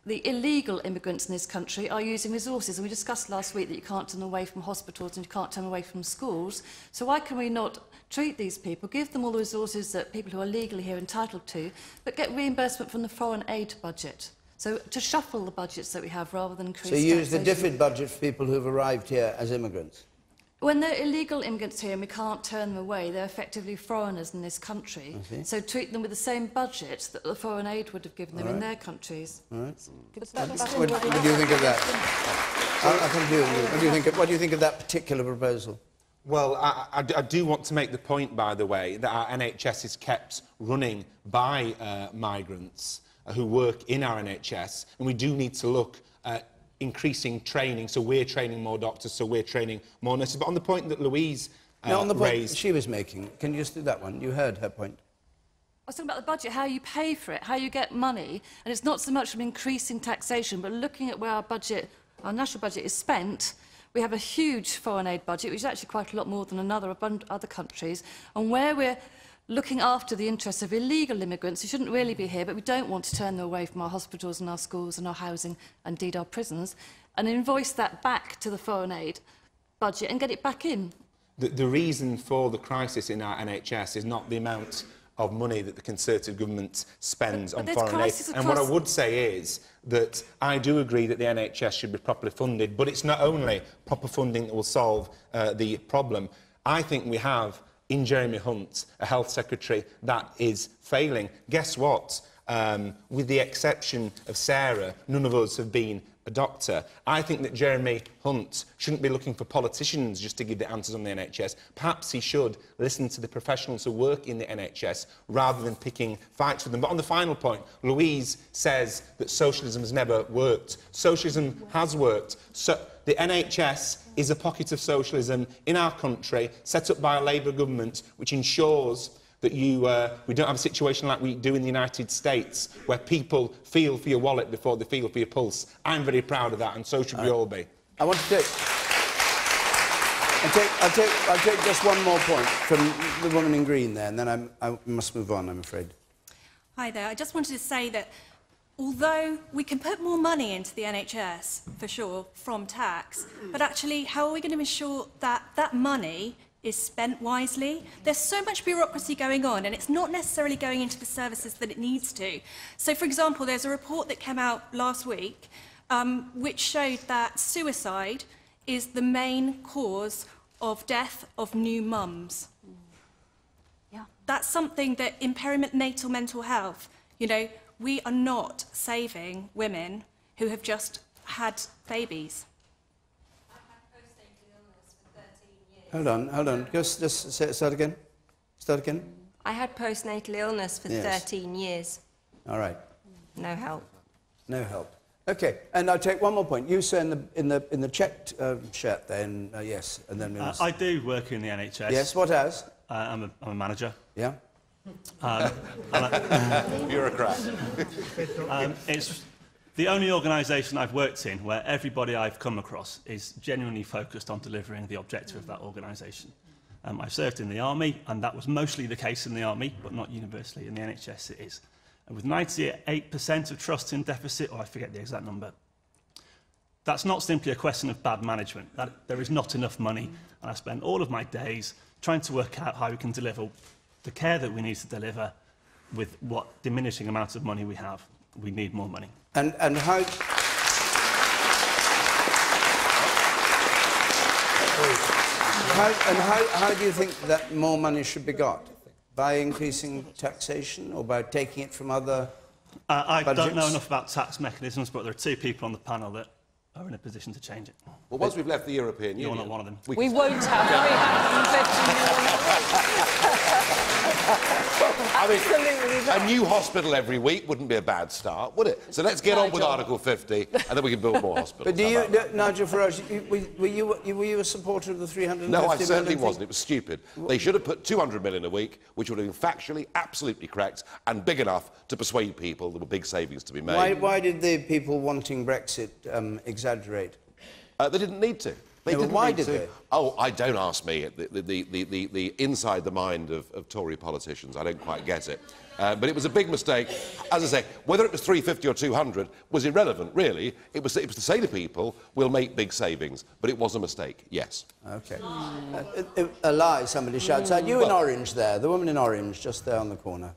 the illegal immigrants in this country are using resources. And we discussed last week that you can't turn away from hospitals and you can't turn away from schools. So why can we not treat these people, give them all the resources that people who are legally here are entitled to, but get reimbursement from the foreign aid budget? So to shuffle the budgets that we have rather than increase So use the taxation. DFID budget for people who have arrived here as immigrants? When they're illegal immigrants here and we can't turn them away, they're effectively foreigners in this country. So treat them with the same budget that the foreign aid would have given them in their countries. All right. What do you think of that? I'll come to you. What do you think of that particular proposal? Well, I do want to make the point, by the way, that our NHS is kept running by migrants who work in our NHS, and we do need to look at increasing training, so we're training more doctors, so we're training more nurses. But on the point that Louise on the point raised... she was making, can you just do that one? You heard her point. I was talking about the budget, how you pay for it, how you get money, and it's not so much from increasing taxation, but looking at where our national budget is spent. We have a huge foreign aid budget, which is actually quite a lot more than other countries, and where we're looking after the interests of illegal immigrants who shouldn't really be here, but we don't want to turn them away from our hospitals and our schools and our housing and indeed our prisons, and invoice that back to the foreign aid budget and get it back in. The reason for the crisis in our NHS is not the amount of money that the Conservative government spends on foreign aid. And what I would say is that I do agree that the NHS should be properly funded, but it's not only proper funding that will solve the problem. I think we have in Jeremy Hunt, a health secretary that is failing. Guess what? With the exception of Sarah, none of us have been a doctor. I think that Jeremy Hunt shouldn't be looking for politicians just to give the answers on the NHS. Perhaps he should listen to the professionals who work in the NHS rather than picking fights with them. But on the final point, Louise says that socialism has never worked. Socialism has worked. So the NHS is a pocket of socialism in our country, set up by a Labour government, which ensures that we don't have a situation like we do in the United States, where people feel for your wallet before they feel for your pulse. I'm very proud of that, and so should we all be. I want to take... I'll take just one more point from the woman in green there, and then I must move on, I'm afraid. Hi there. I just wanted to say that although we can put more money into the NHS, for sure, from tax, but actually, how are we going to ensure that that money is spent wisely? There's so much bureaucracy going on, and it's not necessarily going into the services that it needs to. So, for example, there's a report that came out last week which showed that suicide is the main cause of death of new mums. Yeah. That's something that in perinatal mental health, you know, we are not saving women who have just had babies. Hold on. Just start again. Start again. I had postnatal illness for 13 years. All right. No help. No help. Okay, and I'll take one more point. You say in the checked shirt then, yes, and then we must... I do work in the NHS. Yes, what as? I'm a manager. Yeah. Bureaucrat. It's the only organisation I've worked in where everybody I've come across is genuinely focused on delivering the objective of that organisation. I've served in the army, and that was mostly the case in the army, but not universally. In the NHS it is. And with 98% of trust in deficit, or I forget the exact number, that's not simply a question of bad management. There is not enough money, and I spend all of my days trying to work out how we can deliver the care that we need to deliver with what diminishing amounts of money we have. We need more money. And how... How do you think that more money should be got? By increasing taxation or by taking it from other I budgets? don't know enough about tax mechanisms, but there are two people on the panel that are in a position to change it. Well, once we've left the European Union... You're not one of them. We won't A new hospital every week wouldn't be a bad start, would it? So let's get on with Article 50, and then we can build more hospitals. But do you, Nigel Farage, were you a supporter of the 350 million? No, I certainly thing? wasn't. It was stupid. They should have put 200 million a week, which would have been factually absolutely correct and big enough to persuade people there were big savings to be made. Why did the people wanting Brexit exaggerate? They didn't need to. Why did they? Oh, don't ask me. The inside the mind of Tory politicians, I don't quite get it. But it was a big mistake. As I say, whether it was 350 or 200 was irrelevant, really. It was to say to people, we'll make big savings. But it was a mistake, yes. OK. A lie, somebody shouts out. You in orange there, the woman in orange, just there on the corner.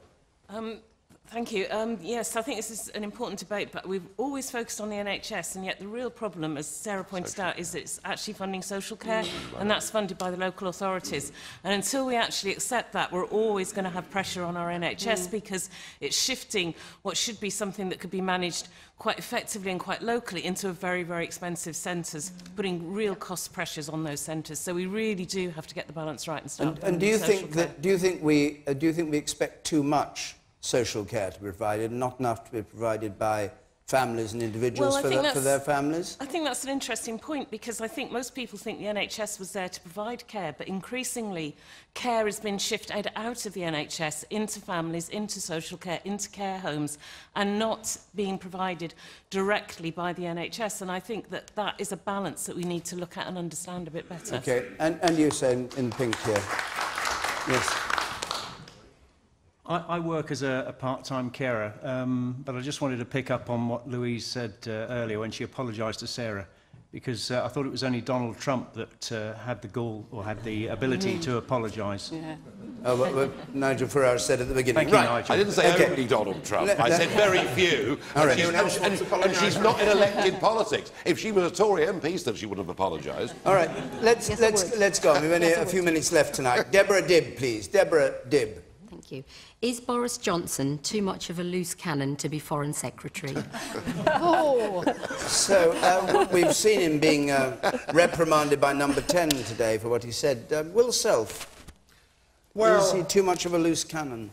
Thank you. Yes, I think this is an important debate, but we've always focused on the NHS, and yet the real problem, as Sarah pointed out, is that it's actually funding social care, and that's funded by the local authorities. And until we actually accept that, we're always going to have pressure on our NHS because it's shifting what should be something that could be managed quite effectively and quite locally into a very, very expensive centres, putting real cost pressures on those centres. So we really do have to get the balance right and start. And do you think we expect too much social care to be provided, not enough to be provided by families and individuals for their families? I think that's an interesting point, because I think most people think the NHS was there to provide care, but increasingly care has been shifted out of the NHS into families, into social care, into care homes, and not being provided directly by the NHS. And I think that is a balance that we need to look at and understand a bit better. OK, and you say in pink here. Yes. I work as a part-time carer, but I just wanted to pick up on what Louise said earlier when she apologised to Sarah. because I thought it was only Donald Trump that had the gall or had the ability to apologise. Yeah. Well, Nigel Farage said at the beginning. Thank you, Nigel. I didn't say only Donald Trump. I said very few. Right. And she's not in elected politics. If she was a Tory MP, then she wouldn't have apologised. All right, let's go. We've only a few minutes left tonight. Deborah Dibb, please. Deborah Dibb. Thank you. Is Boris Johnson too much of a loose cannon to be Foreign Secretary? So, we've seen him being reprimanded by Number 10 today for what he said. Will Self, is he too much of a loose cannon?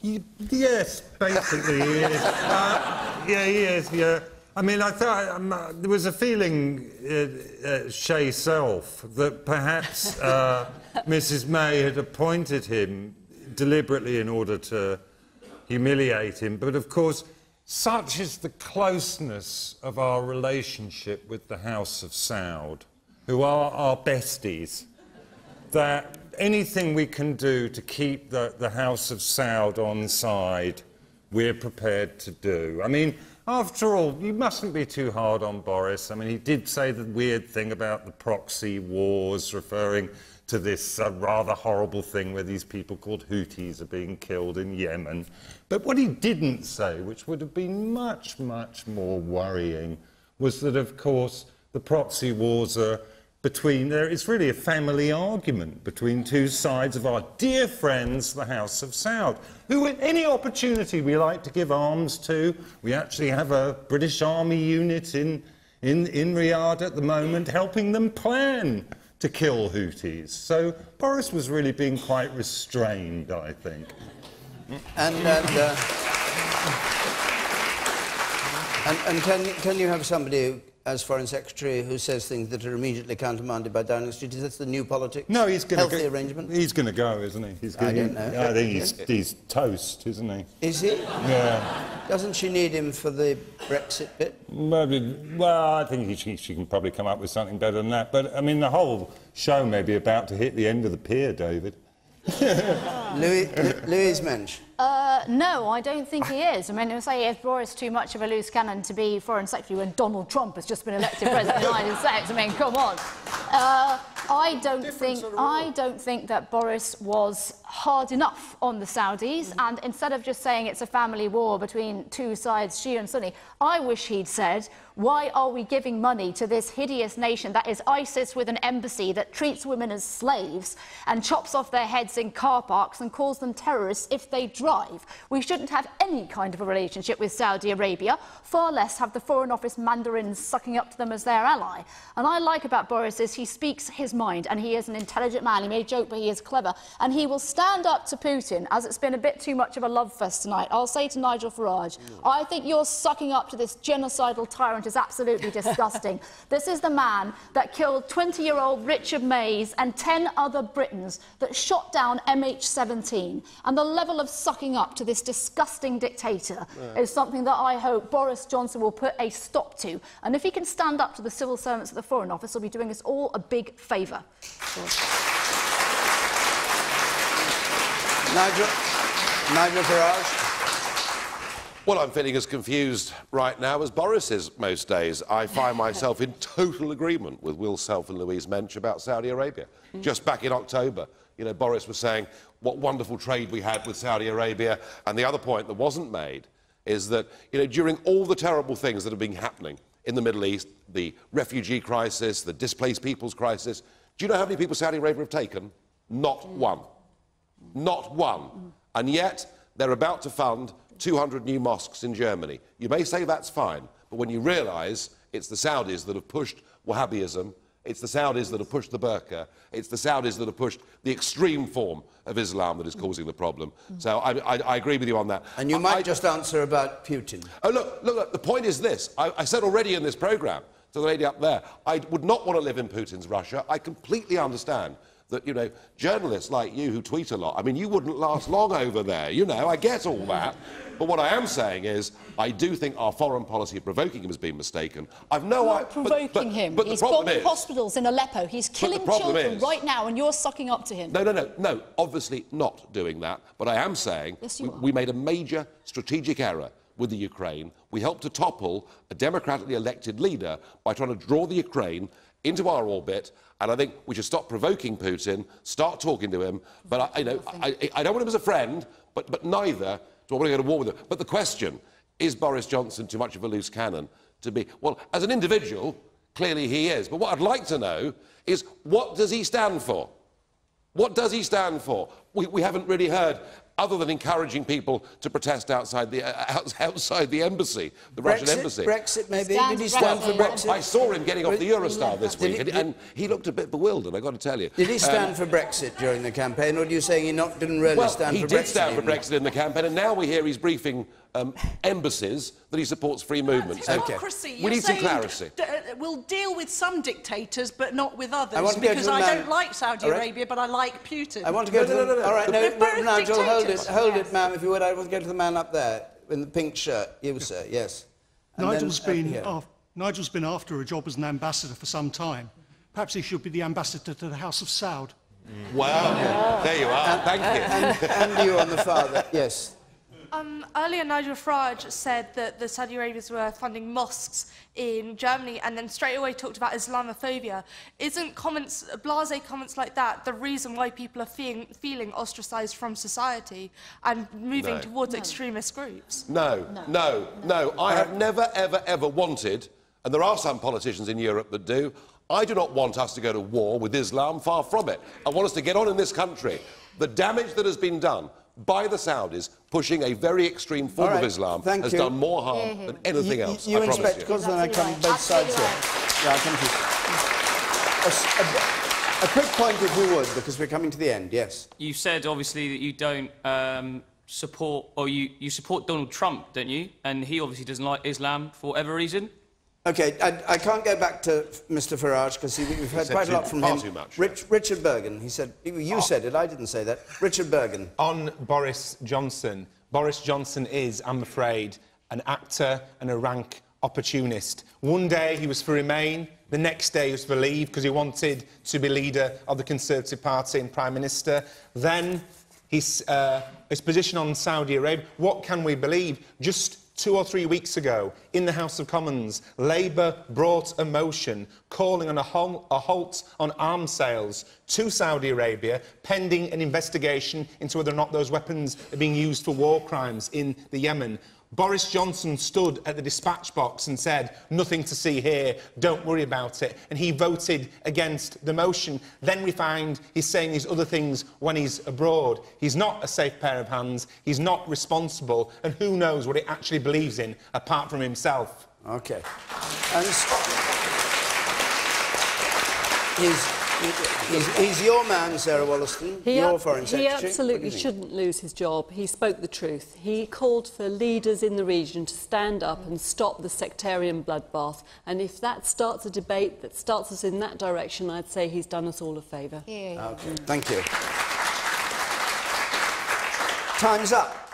Yes, basically he is. Yeah, he is, yeah. I mean, I thought there was a feeling, Shay Self, that perhaps Mrs May had appointed him deliberately in order to humiliate him. But, of course, such is the closeness of our relationship with the House of Saud, who are our besties, that anything we can do to keep the House of Saud on side, we're prepared to do. I mean, after all, you mustn't be too hard on Boris. I mean, he did say the weird thing about the proxy wars, referring to this rather horrible thing where these people called Houthis are being killed in Yemen. But what he didn't say, which would have been much, much more worrying, was that, of course, the proxy wars are it's really a family argument between two sides of our dear friends, the House of Saud, who, at any opportunity we like to give arms to, we actually have a British Army unit in Riyadh at the moment helping them plan to kill Houthis. So Boris was really being quite restrained, I think. And can you have somebody who, as Foreign Secretary, who says things that are immediately countermanded by Downing Street? Is that the new politics? No, he's going to healthy arrangement. He's going to go, isn't he? I don't know. I think he's toast, isn't he? Is he? Yeah. Doesn't she need him for the Brexit bit? Well, I think she can probably come up with something better than that. But I mean, the whole show may be about to hit the end of the pier, David. Louise Mensch. No, I don't think he is. I mean, I say, is Boris too much of a loose cannon to be Foreign Secretary when Donald Trump has just been elected President of the United States? I mean, come on. I don't think that Boris was hard enough on the Saudis, and instead of just saying it's a family war between two sides, Shia and Sunni, I wish he'd said, why are we giving money to this hideous nation that is ISIS with an embassy that treats women as slaves and chops off their heads in car parks and calls them terrorists if they drive? We shouldn't have any kind of a relationship with Saudi Arabia, far less have the Foreign Office mandarins sucking up to them as their ally. And I like about Boris is he speaks his mind, and he is an intelligent man. He may joke, but he is clever. And he will stand up to Putin, as it's been a bit too much of a love fest tonight. I'll say to Nigel Farage, I think you're sucking up to this genocidal tyrant is absolutely disgusting. This is the man that killed 20-year-old Richard Mays and 10 other Britons, that shot down MH17. And the level of sucking up to this disgusting dictator is something that I hope Boris Johnson will put a stop to. And if he can stand up to the civil servants at the Foreign Office, he'll be doing us all a big favour. Nigel Farage. Well, I'm feeling as confused right now as Boris is most days. I find myself in total agreement with Will Self and Louise Mensch about Saudi Arabia. Just back in October, you know, Boris was saying what wonderful trade we had with Saudi Arabia, and the other point that wasn't made is that, you know, during all the terrible things that have been happening in the Middle East, the refugee crisis, the displaced people's crisis, do you know how many people Saudi Arabia have taken? Not one. Not one. And yet, they're about to fund 200 new mosques in Germany. You may say that's fine, but when you realise it's the Saudis that have pushed Wahhabism, it's the Saudis that have pushed the burqa, it's the Saudis that have pushed the extreme form of Islam that is causing the problem. So I agree with you on that. And you might just answer about Putin. Oh, look, the point is this. I said already in this programme to the lady up there, I would not want to live in Putin's Russia. I completely understand that, you know, journalists like you who tweet a lot, I mean, you wouldn't last long over there, you know, I get all that. But what I am saying is, I do think our foreign policy of provoking him has been mistaken. I've no idea. Provoking him. But he's the problem bombing is, hospitals in Aleppo. He's killing children right now, and you're sucking up to him. No, obviously not doing that. But I am saying we made a major strategic error with the Ukraine. We helped to topple a democratically elected leader by trying to draw the Ukraine into our orbit, and I think we should stop provoking Putin, start talking to him. But I don't want him as a friend, but neither do I want to go to war with him. But the question, is Boris Johnson too much of a loose cannon to be... Well, as an individual, clearly he is. But what I'd like to know is, what does he stand for? What does he stand for? We haven't really heard, other than encouraging people to protest outside the embassy, the Russian embassy. Brexit, maybe? Did he stand for Brexit? I saw him getting off the Eurostar this week, and he looked a bit bewildered, I've got to tell you. Did he stand for Brexit during the campaign, or are you saying he didn't really stand for Brexit? He did stand for Brexit in the campaign, and now we hear he's briefing embassies that he supports free movement. Democracy. We need some clarity. We'll deal with some dictators, but not with others, because I don't like Saudi Arabia, but I like Putin. I want to go to the... All right, Nigel, hold it, ma'am, if you would. I want to go to the man up there in the pink shirt. You, sir, yes. And Nigel's been after a job as an ambassador for some time. Perhaps he should be the ambassador to the House of Saud. Well, there you are. Thank you. And you on the far there, yes. Earlier, Nigel Farage said that the Saudi Arabians were funding mosques in Germany, and then straight away talked about Islamophobia. Isn't blasé comments like that the reason why people are feeling ostracised from society and moving towards extremist groups? No. I have never, ever wanted, and there are some politicians in Europe that do, I do not want us to go to war with Islam, far from it. I want us to get on in this country. The damage that has been done by the Saudis pushing a very extreme form of Islam has done more harm than anything else. You I in promise spectacles, then I come both sides here. Yeah, thank you. A quick point, if you would, because we're coming to the end. Yes. You said obviously that you don't support, or you support Donald Trump, don't you? And he obviously doesn't like Islam for whatever reason. OK, I can't go back to Mr Farage, because we've heard quite a lot from him. Too much. Richard Bergen, he said... You said it, I didn't say that. Richard Bergen. On Boris Johnson is, I'm afraid, an actor and a rank opportunist. One day he was for Remain, the next day he was for Leave, because he wanted to be leader of the Conservative Party and Prime Minister. Then his position on Saudi Arabia. What can we believe? Just 2 or 3 weeks ago, in the House of Commons, Labour brought a motion calling on a halt on arms sales to Saudi Arabia, pending an investigation into whether or not those weapons are being used for war crimes in the Yemen. Boris Johnson stood at the dispatch box and said, nothing to see here, don't worry about it, and he voted against the motion. Then we find he's saying these other things when he's abroad. He's not a safe pair of hands, he's not responsible, and who knows what he actually believes in, apart from himself. OK. He's your man, Sarah Wollaston, your Foreign Secretary. He absolutely shouldn't lose his job. He spoke the truth. He called for leaders in the region to stand up and stop the sectarian bloodbath. And if that starts a debate that starts us in that direction, I'd say he's done us all a favour. OK, thank you. Time's up.